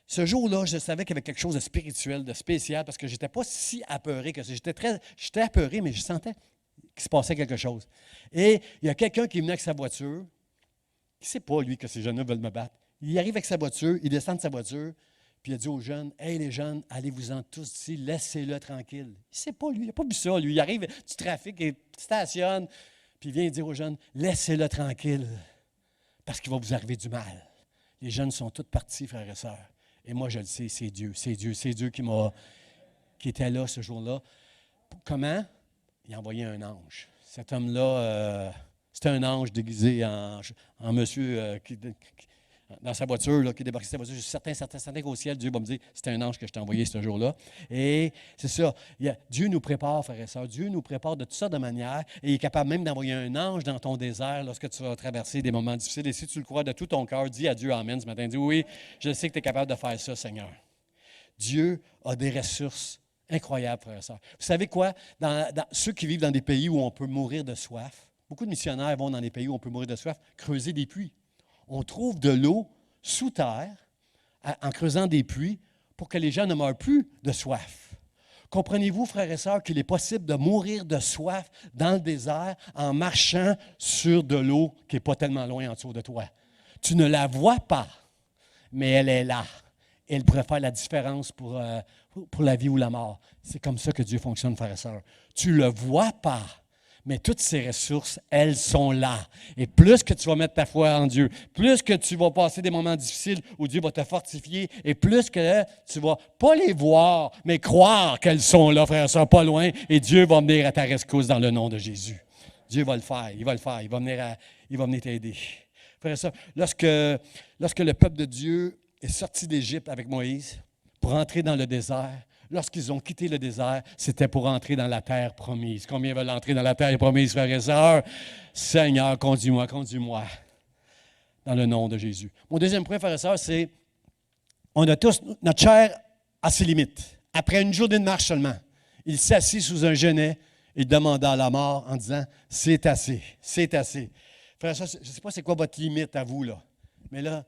ce jour-là, je savais qu'il y avait quelque chose de spirituel, de spécial, parce que je n'étais pas si apeuré que ça. J'étais apeuré, mais je sentais qu'il se passait quelque chose. Et il y a quelqu'un qui est venu avec sa voiture, qui ne sait pas, lui, que ces jeunes-là veulent me battre. Il arrive avec sa voiture, il descend de sa voiture, puis il a dit aux jeunes, « Hey, les jeunes, allez-vous-en tous ici, laissez-le tranquille. » Il ne sait pas, lui, il n'a pas vu ça, lui. Il arrive du trafic, il stationne, puis il vient dire aux jeunes, « Laissez-le tranquille, parce qu'il va vous arriver du mal. » Les jeunes sont tous partis, frères et sœurs. Et moi, je le sais, c'est Dieu qui était là ce jour-là. Comment? Il a envoyé un ange. Cet homme-là, c'était un ange déguisé en monsieur dans sa voiture, là, qui débarquait de sa voiture. Je suis certain qu'au ciel, Dieu va me dire, c'était un ange que je t'ai envoyé ce jour-là. Et c'est ça. Dieu nous prépare, frères et sœurs. Dieu nous prépare de toutes sortes de manières. Et il est capable même d'envoyer un ange dans ton désert lorsque tu vas traverser des moments difficiles. Et si tu le crois de tout ton cœur, dis à Dieu Amen ce matin. Dis oui, je sais que tu es capable de faire ça, Seigneur. Dieu a des ressources incroyables, frères et sœurs. Vous savez quoi? Dans ceux qui vivent dans des pays où on peut mourir de soif, beaucoup de missionnaires vont dans des pays où on peut mourir de soif, creuser des puits. On trouve de l'eau sous terre en creusant des puits pour que les gens ne meurent plus de soif. Comprenez-vous, frères et sœurs, qu'il est possible de mourir de soif dans le désert en marchant sur de l'eau qui n'est pas tellement loin en dessous de toi. Tu ne la vois pas, mais elle est là. Elle pourrait faire la différence pour la vie ou la mort. C'est comme ça que Dieu fonctionne, frères et sœurs. Tu ne le vois pas, mais toutes ces ressources, elles sont là. Et plus que tu vas mettre ta foi en Dieu, plus que tu vas passer des moments difficiles où Dieu va te fortifier, et plus que tu ne vas pas les voir, mais croire qu'elles sont là, frères et sœurs, pas loin, et Dieu va venir à ta rescousse dans le nom de Jésus. Dieu va le faire, il va le faire, il va venir t'aider. Frères et sœurs, lorsque le peuple de Dieu est sorti d'Égypte avec Moïse pour entrer dans le désert, lorsqu'ils ont quitté le désert, c'était pour entrer dans la terre promise. Combien veulent entrer dans la terre promise, frères et sœurs? Seigneur, conduis-moi, conduis-moi, dans le nom de Jésus. Mon deuxième point, frères et sœurs, c'est on a tous, notre chair a ses limites. Après une journée de marche seulement, il s'assit sous un genêt et demanda la mort en disant, c'est assez, c'est assez. Frères et sœurs, je ne sais pas c'est quoi votre limite à vous, là, mais là,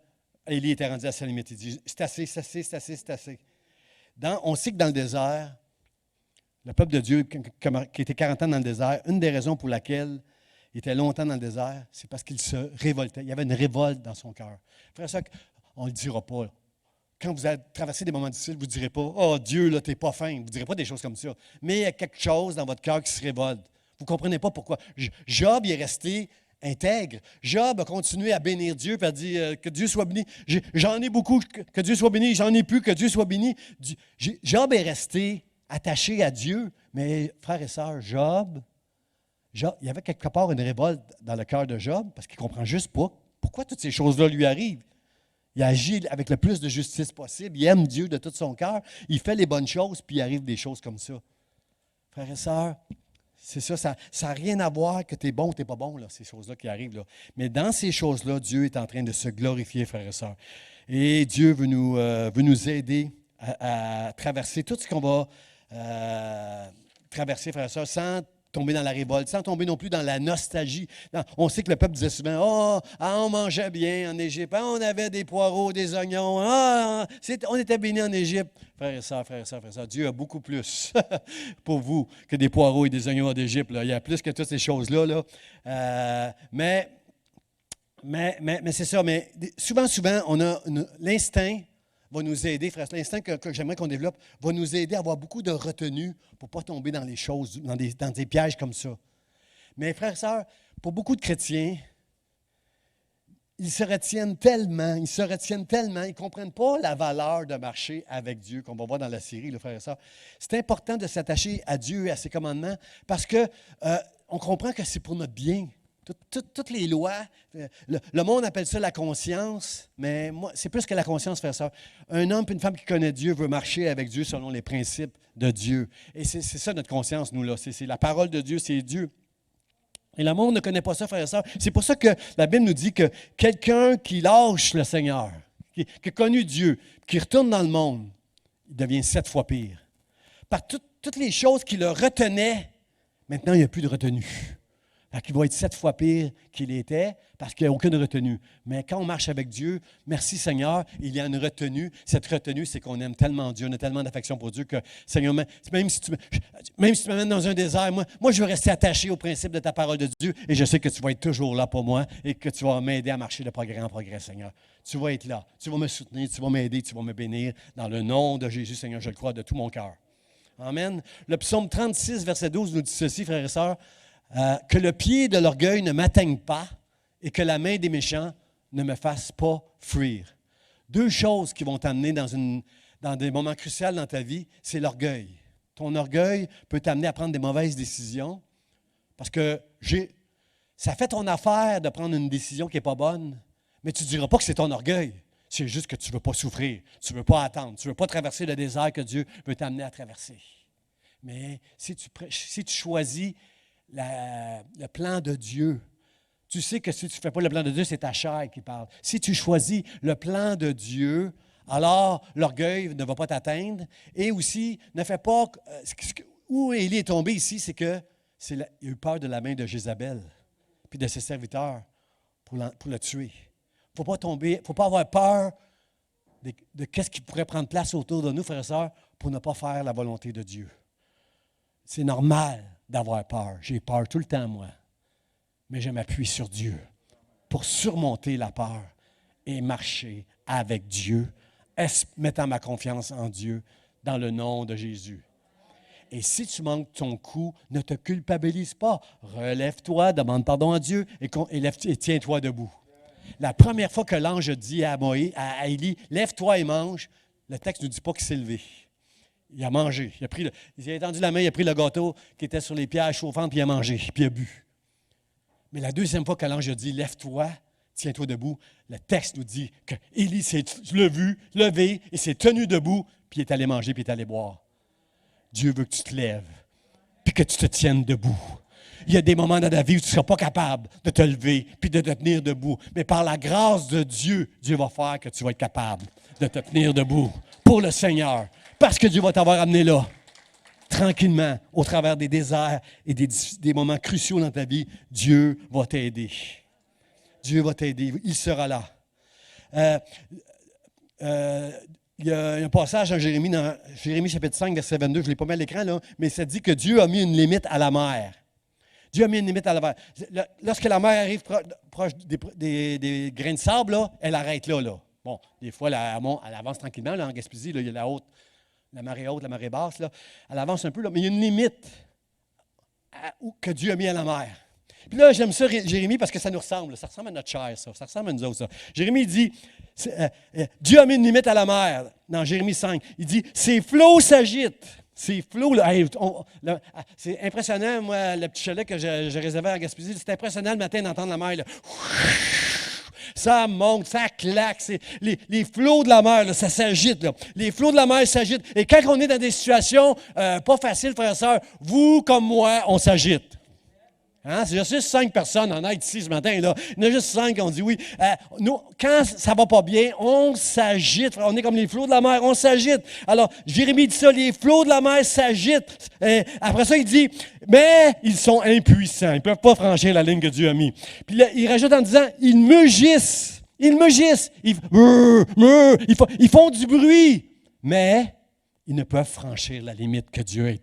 Élie était rendu à sa limite. Il dit, c'est assez, c'est assez, c'est assez, c'est assez. On sait que dans le désert, le peuple de Dieu, qui était 40 ans dans le désert, une des raisons pour laquelle il était longtemps dans le désert, c'est parce qu'il se révoltait. Il y avait une révolte dans son cœur. Frère, ça, on ne le dira pas. Là. Quand vous allez traverser des moments difficiles, vous ne direz pas, « Oh Dieu, là, tu n'es pas fin. » Vous ne direz pas des choses comme ça. Mais il y a quelque chose dans votre cœur qui se révolte. Vous ne comprenez pas pourquoi. Job, il est resté intègre. Job a continué à bénir Dieu et a dit que Dieu soit béni. J'en ai beaucoup, que Dieu soit béni. J'en ai plus, que Dieu soit béni. Job est resté attaché à Dieu. Mais frères et sœurs, Job, il y avait quelque part une révolte dans le cœur de Job parce qu'il ne comprend juste pas pourquoi toutes ces choses-là lui arrivent. Il agit avec le plus de justice possible. Il aime Dieu de tout son cœur. Il fait les bonnes choses, puis il arrive des choses comme ça. Frères et sœurs, c'est ça n'a rien à voir que tu es bon ou tu n'es pas bon, là, ces choses-là qui arrivent. Là. Mais dans ces choses-là, Dieu est en train de se glorifier, frères et sœurs. Et Dieu veut nous aider à traverser tout ce qu'on va traverser, frères et sœurs, sans tomber dans la révolte, sans tomber non plus dans la nostalgie. On sait que le peuple disait souvent, on mangeait bien en Égypte, on avait des poireaux, des oignons, on était bénis en Égypte. Frères et sœurs, frères et sœurs, frères et sœurs, Dieu a beaucoup plus pour vous que des poireaux et des oignons d'Égypte. Il y a plus que toutes ces choses-là. Là. Mais c'est ça. Mais souvent, on a l'instinct va nous aider, frère. L'instinct que j'aimerais qu'on développe va nous aider à avoir beaucoup de retenue pour ne pas tomber dans les choses, dans des pièges comme ça. Mais frères et sœurs, pour beaucoup de chrétiens, ils se retiennent tellement, ils ne comprennent pas la valeur de marcher avec Dieu, qu'on va voir dans la série, le frère et sœur. C'est important de s'attacher à Dieu et à ses commandements parce qu'on comprend que c'est pour notre bien. Toutes les lois, le monde appelle ça la conscience, mais moi, c'est plus que la conscience, frère et sœur. Un homme et une femme qui connaît Dieu veut marcher avec Dieu selon les principes de Dieu. Et c'est ça notre conscience, nous, là. C'est la parole de Dieu, c'est Dieu. Et le monde ne connaît pas ça, frères et sœurs. C'est pour ça que la Bible nous dit que quelqu'un qui lâche le Seigneur, qui a connu Dieu, qui retourne dans le monde, il devient 7 fois pire. Par toutes les choses qui le retenaient, maintenant, il n'y a plus de retenue. Il va être 7 fois pire qu'il était parce qu'il n'y a aucune retenue. Mais quand on marche avec Dieu, merci Seigneur, il y a une retenue. Cette retenue, c'est qu'on aime tellement Dieu, on a tellement d'affection pour Dieu que, Seigneur, même si tu m'amènes dans un désert, moi, je veux rester attaché au principe de ta parole de Dieu et je sais que tu vas être toujours là pour moi et que tu vas m'aider à marcher de progrès en progrès, Seigneur. Tu vas être là, tu vas me soutenir, tu vas m'aider, tu vas me bénir. Dans le nom de Jésus, Seigneur, je le crois de tout mon cœur. Amen. Le psaume 36, verset 12 nous dit ceci, frères et sœurs. Que le pied de l'orgueil ne m'atteigne pas et que la main des méchants ne me fasse pas fuir. 2 choses qui vont t'amener dans des moments cruciaux dans ta vie, c'est l'orgueil. Ton orgueil peut t'amener à prendre des mauvaises décisions parce que ça fait ton affaire de prendre une décision qui n'est pas bonne, mais tu ne diras pas que c'est ton orgueil. C'est juste que tu ne veux pas souffrir, tu ne veux pas attendre, tu ne veux pas traverser le désert que Dieu veut t'amener à traverser. Mais si tu choisis le plan de Dieu. Tu sais que si tu ne fais pas le plan de Dieu, c'est ta chair qui parle. Si tu choisis le plan de Dieu, alors l'orgueil ne va pas t'atteindre. Et aussi, ne fais pas... Où Élie est tombé ici, c'est qu'il a eu peur de la main de Jézabel puis de ses serviteurs pour le tuer. Il ne faut pas avoir peur de ce qui pourrait prendre place autour de nous, frères et sœurs, pour ne pas faire la volonté de Dieu. C'est normal d'avoir peur. J'ai peur tout le temps, moi. Mais je m'appuie sur Dieu pour surmonter la peur et marcher avec Dieu, mettant ma confiance en Dieu dans le nom de Jésus. Et si tu manques ton coup, ne te culpabilise pas. Relève-toi, demande pardon à Dieu et tiens-toi debout. La première fois que l'ange dit à Élie, lève-toi et mange, le texte ne dit pas qu'il s'est levé. Il a mangé. Il a étendu la main, il a pris le gâteau qui était sur les pierres chauffantes, puis il a mangé, puis il a bu. Mais la deuxième fois que l'ange a dit, lève-toi, tiens-toi debout, le texte nous dit qu'Élie s'est levé et s'est tenu debout, puis il est allé manger, puis il est allé boire. Dieu veut que tu te lèves, puis que tu te tiennes debout. Il y a des moments dans ta vie où tu ne seras pas capable de te lever, puis de te tenir debout. Mais par la grâce de Dieu, Dieu va faire que tu vas être capable de te tenir debout pour le Seigneur. Parce que Dieu va t'avoir amené là, tranquillement, au travers des déserts et des moments cruciaux dans ta vie. Dieu va t'aider. Dieu va t'aider. Il sera là. Il y a un passage dans Jérémie chapitre 5, verset 22, je ne l'ai pas mis à l'écran, là, mais ça dit que Dieu a mis une limite à la mer. Dieu a mis une limite à la mer. Lorsque la mer arrive proche des grains de sable, là, elle arrête là. Bon, des fois, elle avance tranquillement. Là, en Gaspésie, là, il y a la marée haute, la marée basse. Là, elle avance un peu, là, mais il y a une limite que Dieu a mis à la mer. Puis là, j'aime ça, Jérémie, parce que ça nous ressemble. Ça ressemble à notre chair, ça. Ça ressemble à nous autres, ça. Jérémie dit, Dieu a mis une limite à la mer, dans Jérémie 5. Il dit, ces flots s'agitent. Ces flots, là, c'est impressionnant, moi, le petit chalet que j'ai réservé à Gaspésie, c'est impressionnant le matin d'entendre la mer, là. Ça monte, ça claque. Les flots de la mer, là, ça s'agite. Là. Les flots de la mer s'agitent. Et quand on est dans des situations pas faciles, frères et sœurs, vous comme moi, on s'agite. Hein? C'est juste 5 personnes en aide ici ce matin. Là. Il y en a juste 5 qui ont dit oui. Nous, quand ça ne va pas bien, on s'agite. On est comme les flots de la mer, on s'agite. Alors, Jérémie dit ça, les flots de la mer s'agitent. Après ça, il dit, mais ils sont impuissants. Ils ne peuvent pas franchir la ligne que Dieu a mise. Puis là, il rajoute en disant, ils mugissent. Ils mugissent. Ils font du bruit. Mais ils ne peuvent franchir la limite que Dieu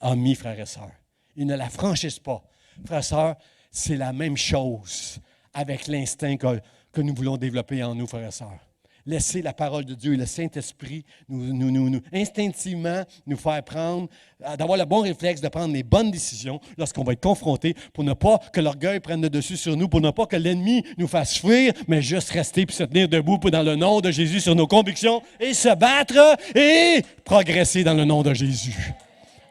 a mis, frères et sœurs. Ils ne la franchissent pas. Frères et sœurs, c'est la même chose avec l'instinct que nous voulons développer en nous, frères et sœurs. laisser la parole de Dieu et le Saint-Esprit instinctivement nous faire prendre, d'avoir le bon réflexe de prendre les bonnes décisions lorsqu'on va être confronté pour ne pas que l'orgueil prenne le dessus sur nous, pour ne pas que l'ennemi nous fasse fuir, mais juste rester et se tenir debout dans le nom de Jésus sur nos convictions et se battre et progresser dans le nom de Jésus.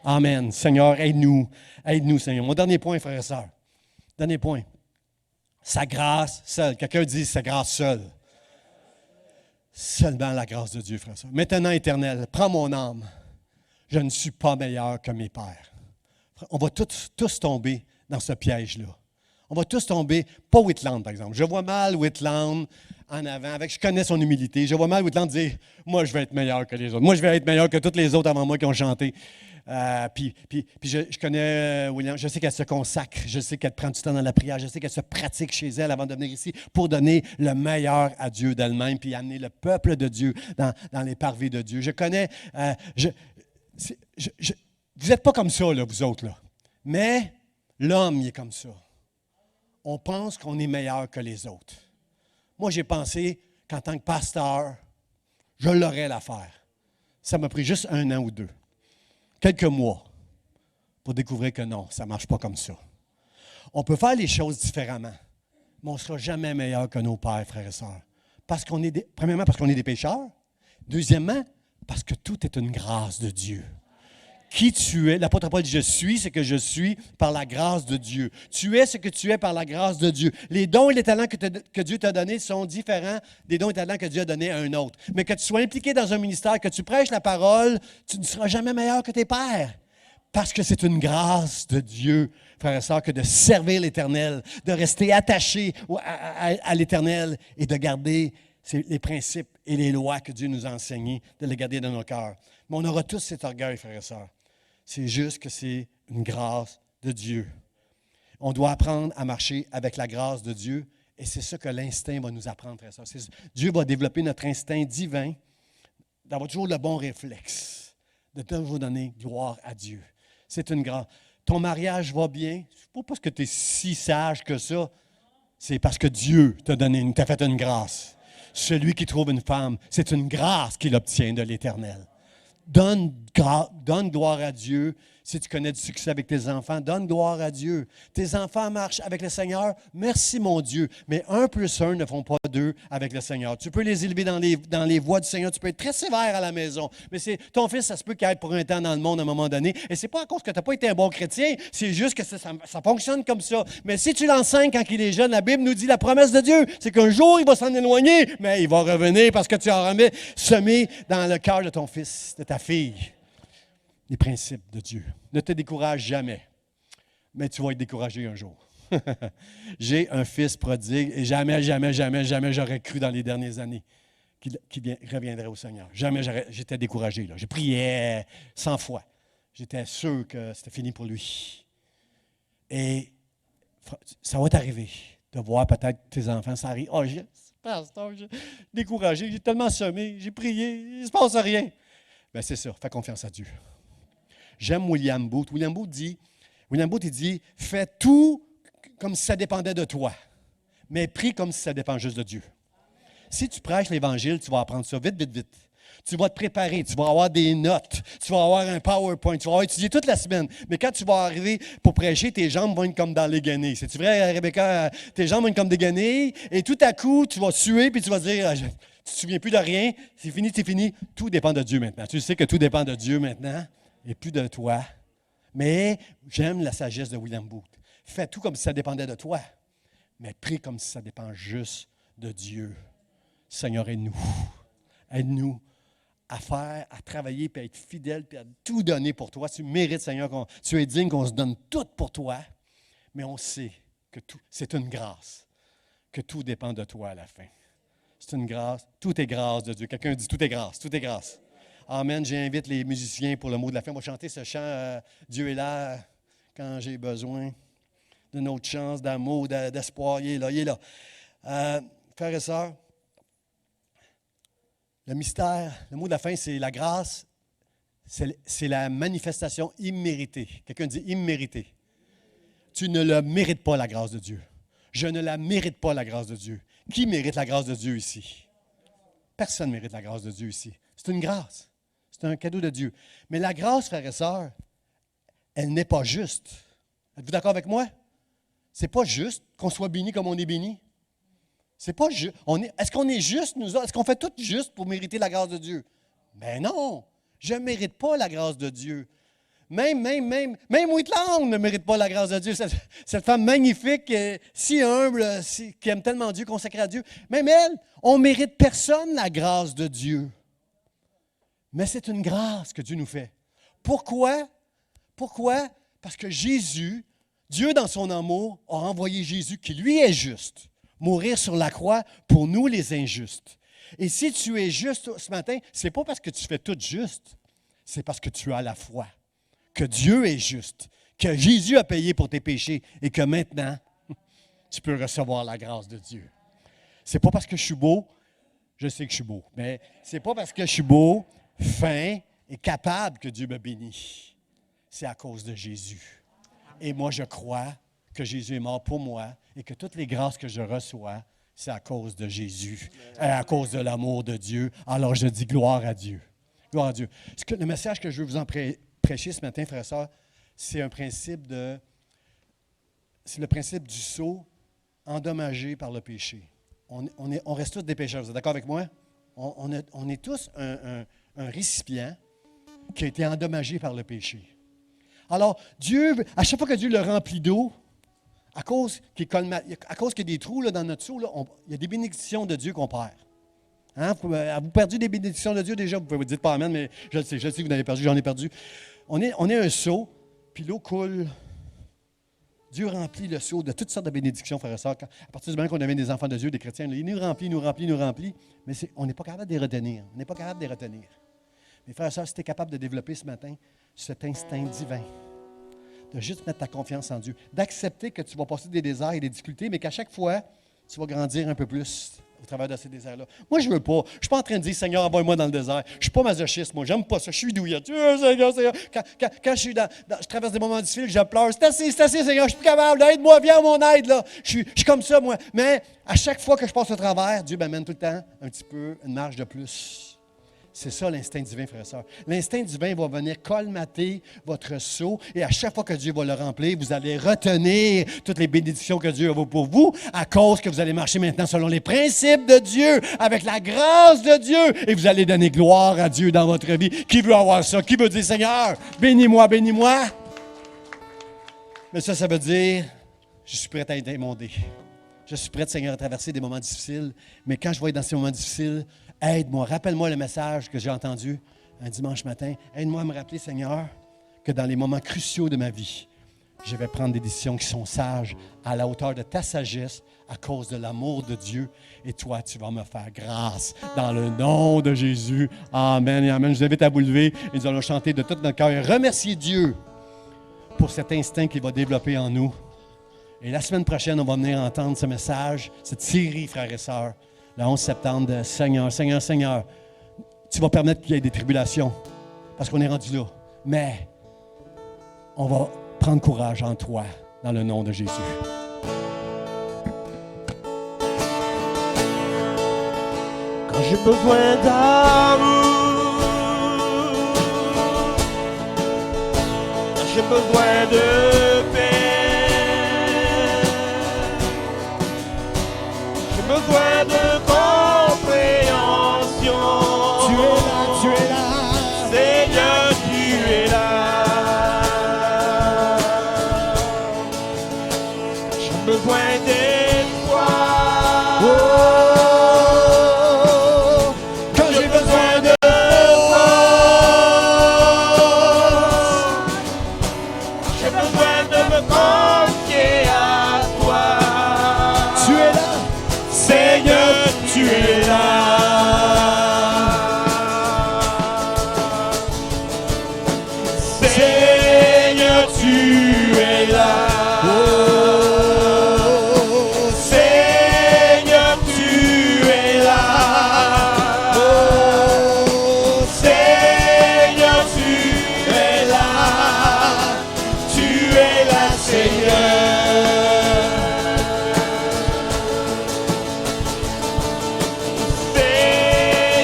Amen. Seigneur, aide-nous. Aide-nous, Seigneur. Mon dernier point, frères et sœurs. Dernier point. Sa grâce seule. Quelqu'un dit sa grâce seule. Seulement la grâce de Dieu, frère. Maintenant, Éternel, prends mon âme. Je ne suis pas meilleur que mes pères. On va tous tomber dans ce piège-là. On va tous tomber, pas Whitland, par exemple. Je vois mal Whitland en avant, je connais son humilité. Je vois mal Whitland dire, moi, je vais être meilleur que les autres. Moi, je vais être meilleur que tous les autres avant moi qui ont chanté. Puis je connais William, je sais qu'elle se consacre, je sais qu'elle prend du temps dans la prière, je sais qu'elle se pratique chez elle avant de venir ici pour donner le meilleur à Dieu d'elle-même, puis amener le peuple de Dieu dans les parvis de Dieu. Je connais, vous n'êtes pas comme ça, là, vous autres, là. Mais l'homme, il est comme ça. On pense qu'on est meilleur que les autres. Moi, j'ai pensé qu'en tant que pasteur, je l'aurais l'affaire. Ça m'a pris juste 1 an ou 2. Quelques mois pour découvrir que non, ça ne marche pas comme ça. On peut faire les choses différemment, mais on ne sera jamais meilleur que nos pères, frères et sœurs. Premièrement, parce qu'on est des pécheurs. Deuxièmement, parce que tout est une grâce de Dieu. Qui tu es, l'apôtre Paul dit, je suis ce que je suis par la grâce de Dieu. Tu es ce que tu es par la grâce de Dieu. Les dons et les talents que Dieu t'a donnés sont différents des dons et talents que Dieu a donnés à un autre. Mais que tu sois impliqué dans un ministère, que tu prêches la parole, tu ne seras jamais meilleur que tes pères. Parce que c'est une grâce de Dieu, frères et sœurs, que de servir l'Éternel, de rester attaché à l'Éternel et de garder les principes et les lois que Dieu nous a enseignés, de les garder dans nos cœurs. Mais on aura tous cet orgueil, frères et sœurs. C'est juste que c'est une grâce de Dieu. On doit apprendre à marcher avec la grâce de Dieu et c'est ça que l'instinct va nous apprendre, frères et sœurs. Dieu va développer notre instinct divin d'avoir toujours le bon réflexe, de toujours donner gloire à Dieu. C'est une grâce. Ton mariage va bien, c'est pas parce que tu es si sage que ça, c'est parce que Dieu t'a fait une grâce. Celui qui trouve une femme, c'est une grâce qu'il obtient de l'Éternel. Donne gloire à Dieu. Si tu connais du succès avec tes enfants, donne gloire à Dieu. Tes enfants marchent avec le Seigneur, merci mon Dieu. Mais 1 + 1 ne font pas 2 avec le Seigneur. Tu peux les élever dans les voies du Seigneur. Tu peux être très sévère à la maison. Mais ton fils, ça se peut qu'il aille pour un temps dans le monde à un moment donné. Et ce n'est pas à cause que tu n'as pas été un bon chrétien. C'est juste que ça fonctionne comme ça. Mais si tu l'enseignes quand il est jeune, la Bible nous dit la promesse de Dieu, c'est qu'un jour, il va s'en éloigner, mais il va revenir parce que tu as semé dans le cœur de ton fils, de ta fille, les principes de Dieu. Ne te décourage jamais, mais tu vas être découragé un jour. J'ai un fils prodigue et jamais j'aurais cru dans les dernières années qu'il reviendrait au Seigneur. Jamais j'étais découragé. Là. Je priais 100 fois. J'étais sûr que c'était fini pour lui. Et ça va t'arriver de voir peut-être tes enfants, ça arrive. Oh, pasteur, j'ai découragé, j'ai tellement semé, j'ai prié, il ne se passe rien. Bien, c'est ça, fais confiance à Dieu. J'aime William Booth. William Booth, il dit, fais tout comme si ça dépendait de toi, mais prie comme si ça dépend juste de Dieu. Si tu prêches l'Évangile, tu vas apprendre ça vite. Tu vas te préparer, tu vas avoir des notes, tu vas avoir un PowerPoint, tu vas avoir étudié toute la semaine. Mais quand tu vas arriver pour prêcher, tes jambes vont être comme dans les guenilles. C'est-tu vrai, Rebecca? Tes jambes vont être comme des guenilles et tout à coup, tu vas suer puis tu vas dire, tu ne te souviens plus de rien, c'est fini. Tout dépend de Dieu maintenant. Tu sais que tout dépend de Dieu maintenant. Et plus de toi. Mais j'aime la sagesse de William Booth. Fais tout comme si ça dépendait de toi, mais prie comme si ça dépend juste de Dieu. Seigneur, aide-nous. Aide-nous à travailler, puis à être fidèle, puis à tout donner pour toi. Tu mérites, Seigneur, tu es digne qu'on se donne tout pour toi, mais on sait que c'est une grâce, que tout dépend de toi à la fin. C'est une grâce. Tout est grâce de Dieu. Quelqu'un dit tout est grâce. Tout est grâce. Amen. J'invite les musiciens pour le mot de la fin. On va chanter ce chant Dieu est là quand j'ai besoin d'une autre chance, d'amour, d'espoir. Il est là. Frères et sœurs, le mystère, le mot de la fin, c'est la grâce. C'est la manifestation imméritée. Quelqu'un dit imméritée. Tu ne le mérites pas, la grâce de Dieu. Je ne la mérite pas, la grâce de Dieu. Qui mérite la grâce de Dieu ici? Personne ne mérite la grâce de Dieu ici. C'est une grâce. C'est un cadeau de Dieu. Mais la grâce, frères et sœurs, elle n'est pas juste. Êtes-vous d'accord avec moi? C'est pas juste qu'on soit béni comme on est béni. C'est pas juste. Est-ce qu'on est juste, nous autres? Est-ce qu'on fait tout juste pour mériter la grâce de Dieu? Ben non! Je ne mérite pas la grâce de Dieu. Même Whitland ne mérite pas la grâce de Dieu. Cette femme magnifique, si humble, qui aime tellement Dieu, consacrée à Dieu. Même elle, on ne mérite personne la grâce de Dieu. Mais c'est une grâce que Dieu nous fait. Pourquoi? Pourquoi? Parce que Jésus, Dieu dans son amour, a envoyé Jésus qui lui est juste, mourir sur la croix pour nous les injustes. Et si tu es juste ce matin, ce n'est pas parce que tu fais tout juste, c'est parce que tu as la foi, que Dieu est juste, que Jésus a payé pour tes péchés et que maintenant, tu peux recevoir la grâce de Dieu. Ce n'est pas parce que je suis beau, je sais que je suis beau, mais ce n'est pas parce que je suis beau, fin et capable que Dieu me bénit. C'est à cause de Jésus. Et moi, je crois que Jésus est mort pour moi et que toutes les grâces que je reçois, c'est à cause de Jésus, à cause de l'amour de Dieu. Alors, je dis gloire à Dieu. Gloire à Dieu. Le message que je veux vous en prêcher ce matin, frères et sœurs, c'est le principe du sceau endommagé par le péché. On reste tous des pécheurs. Vous êtes d'accord avec moi? On est tous un récipient qui a été endommagé par le péché. Alors, Dieu, à chaque fois que Dieu le remplit d'eau, à cause qu'il y a des trous là, dans notre seau, là, il y a des bénédictions de Diez qu'on perd. Hein? Avez-vous perdu des bénédictions de Dieu déjà? Vous pouvez vous dire pas amen, mais je le sais que vous en avez perdu, j'en ai perdu. On est un seau, puis l'eau coule. Dieu remplit le seau de toutes sortes de bénédictions, frères et sœurs. À partir du moment qu'on devient des enfants de Dieu, des chrétiens, il nous remplit, mais on n'est pas capable de les retenir. On n'est pas capable de les retenir. Mais frères et sœurs, si tu es capable de développer ce matin cet instinct divin, de juste mettre ta confiance en Dieu, d'accepter que tu vas passer des déserts et des difficultés, mais qu'à chaque fois, tu vas grandir un peu plus au travers de ces déserts-là. Moi, je ne veux pas. Je ne suis pas en train de dire, Seigneur, envoie-moi dans le désert. Je ne suis pas masochiste, moi. J'aime pas ça. Je suis douillette. Seigneur. Quand je traverse des moments difficiles, je pleure. C'est assez, Seigneur. Je ne suis plus capable. Aide-moi, viens à mon aide. Là. Je suis comme ça, moi. Mais à chaque fois que je passe au travers, Dieu m'amène tout le temps un petit peu, une marge de plus. C'est ça l'instinct divin, frères et sœurs. L'instinct divin va venir colmater votre seau et à chaque fois que Dieu va le remplir, vous allez retenir toutes les bénédictions que Dieu a pour vous à cause que vous allez marcher maintenant selon les principes de Dieu, avec la grâce de Dieu et vous allez donner gloire à Dieu dans votre vie. Qui veut avoir ça? Qui veut dire, Seigneur, bénis-moi, bénis-moi? Mais ça veut dire, je suis prêt à être émondé. Je suis prêt, Seigneur, à traverser des moments difficiles. Mais quand je vais être dans ces moments difficiles, aide-moi, rappelle-moi le message que j'ai entendu un dimanche matin. Aide-moi à me rappeler, Seigneur, que dans les moments cruciaux de ma vie, je vais prendre des décisions qui sont sages, à la hauteur de ta sagesse, à cause de l'amour de Dieu. Et toi, tu vas me faire grâce dans le nom de Jésus. Amen et amen. Je vous invite à vous lever et nous allons chanter de tout notre cœur et remercier Dieu pour cet instinct qu'il va développer en nous. Et la semaine prochaine, on va venir entendre ce message, cette série, frères et sœurs, le 11 septembre, de Seigneur, Seigneur, Seigneur, tu vas permettre qu'il y ait des tribulations, parce qu'on est rendu là. Mais on va prendre courage en toi, dans le nom de Jésus. Quand j'ai besoin d'amour, quand j'ai besoin de paix, j'ai besoin de compréhension. Tu es là, Seigneur, tu es là. J'ai besoin d'espoir. Oh, quand j'ai besoin de J'ai besoin de me confier à toi. tu es là, Seigneur, tu es là. Seigneur, tu es là. Seigneur, tu es là. Seigneur, tu es là. Tu es là, Seigneur. Seigneur,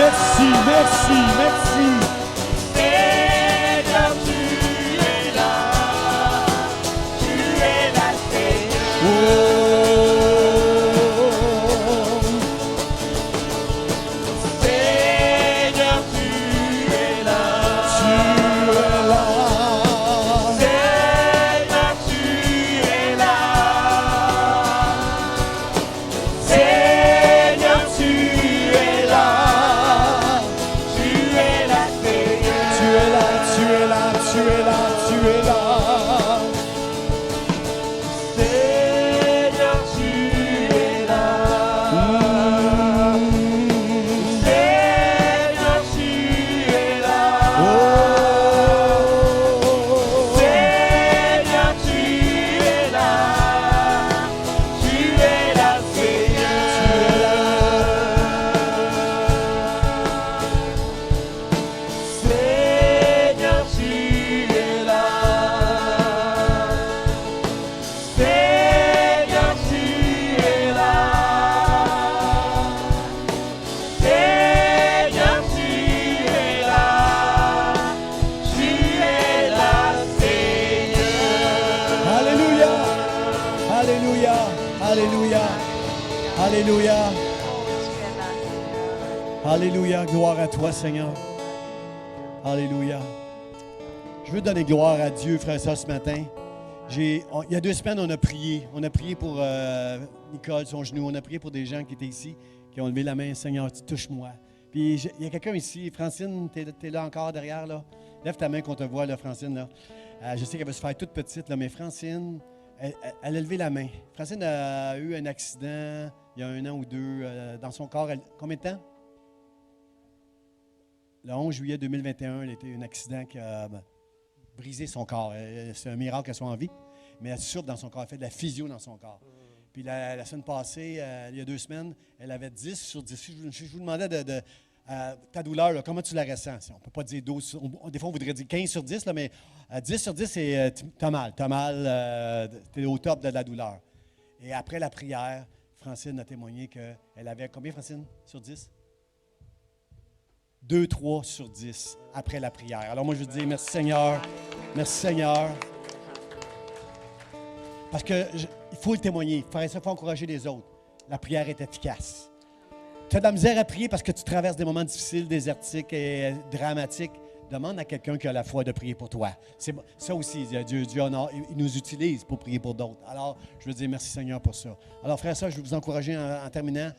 merci, merci, merci. Seigneur, tu es là. Tu es là, Seigneur. Oh. Seigneur, tu es là. Tu es là. Seigneur, tu es là. Seigneur, tu es là. Tu es là, Seigneur. Tu es là, tu es là, tu es là, tu es là. Seigneur, tu es là. Seigneur, tu es là. Seigneur, tu es là. Tu es là, Seigneur. Seigneur, tu es là. Seigneur, tu es là. Seigneur, tu es là. Tu es là, Seigneur. Alléluia, Alléluia, Alléluia, Alléluia, Alléluia, gloire à toi, Seigneur. Alléluia. Je veux donner gloire à Dieu, frère et sœurs, ce matin. Il y a 2 semaines, on a prié. On a prié pour Nicole, son genou. On a prié pour des gens qui étaient ici, qui ont levé la main. Seigneur, tu touches-moi. Puis il y a quelqu'un ici. Francine, tu es là encore derrière, là? Lève ta main qu'on te voit, là, Francine. Là. Je sais qu'elle va se faire toute petite, là, mais Francine, elle a levé la main. Francine a eu un accident il y a 1 an ou 2 dans son corps. Combien de temps? Le 11 juillet 2021, elle a été un accident qui a brisé son corps. C'est un miracle qu'elle soit en vie, mais elle souffre dans son corps. Elle fait de la physio dans son corps. Puis la semaine passée, il y a 2 semaines, elle avait 10 sur 10. Je vous demandais ta douleur, là, comment tu la ressens? On ne peut pas dire 12. Des fois, on voudrait dire 15 sur 10, là, mais 10 sur 10, tu as mal. Tu as mal, tu es au top de la douleur. Et après la prière, Francine a témoigné qu'elle avait combien, Francine, sur 10? 2, 3 sur 10 après la prière. Alors moi, je veux dire merci Seigneur. Merci Seigneur. Parce qu'il faut le témoigner. Il faut encourager les autres. La prière est efficace. Tu as de la misère à prier parce que tu traverses des moments difficiles, désertiques et dramatiques. Demande à quelqu'un qui a la foi de prier pour toi. C'est ça aussi, Dieu il nous utilise pour prier pour d'autres. Alors, je veux dire merci Seigneur pour ça. Alors, frère, ça, je veux vous encourager en terminant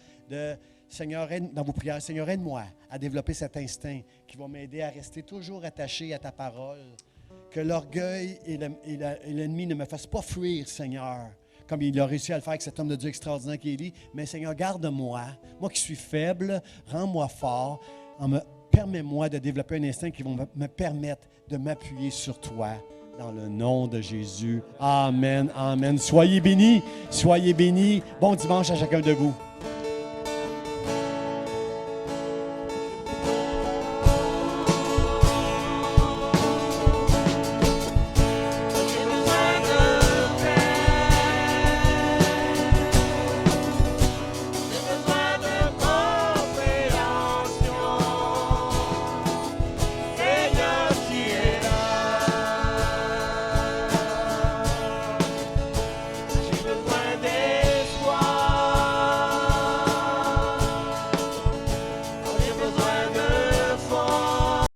Seigneur, dans vos prières, Seigneur, aide-moi à développer cet instinct qui va m'aider à rester toujours attaché à ta parole. Que l'orgueil et l'ennemi ne me fassent pas fuir, Seigneur, comme il a réussi à le faire avec cet homme de Dieu extraordinaire qui est Élie. Mais Seigneur, garde-moi, moi qui suis faible, rends-moi fort, permets-moi de développer un instinct qui va me permettre de m'appuyer sur toi. Dans le nom de Jésus. Amen, amen. Soyez bénis, soyez bénis. Bon dimanche à chacun de vous.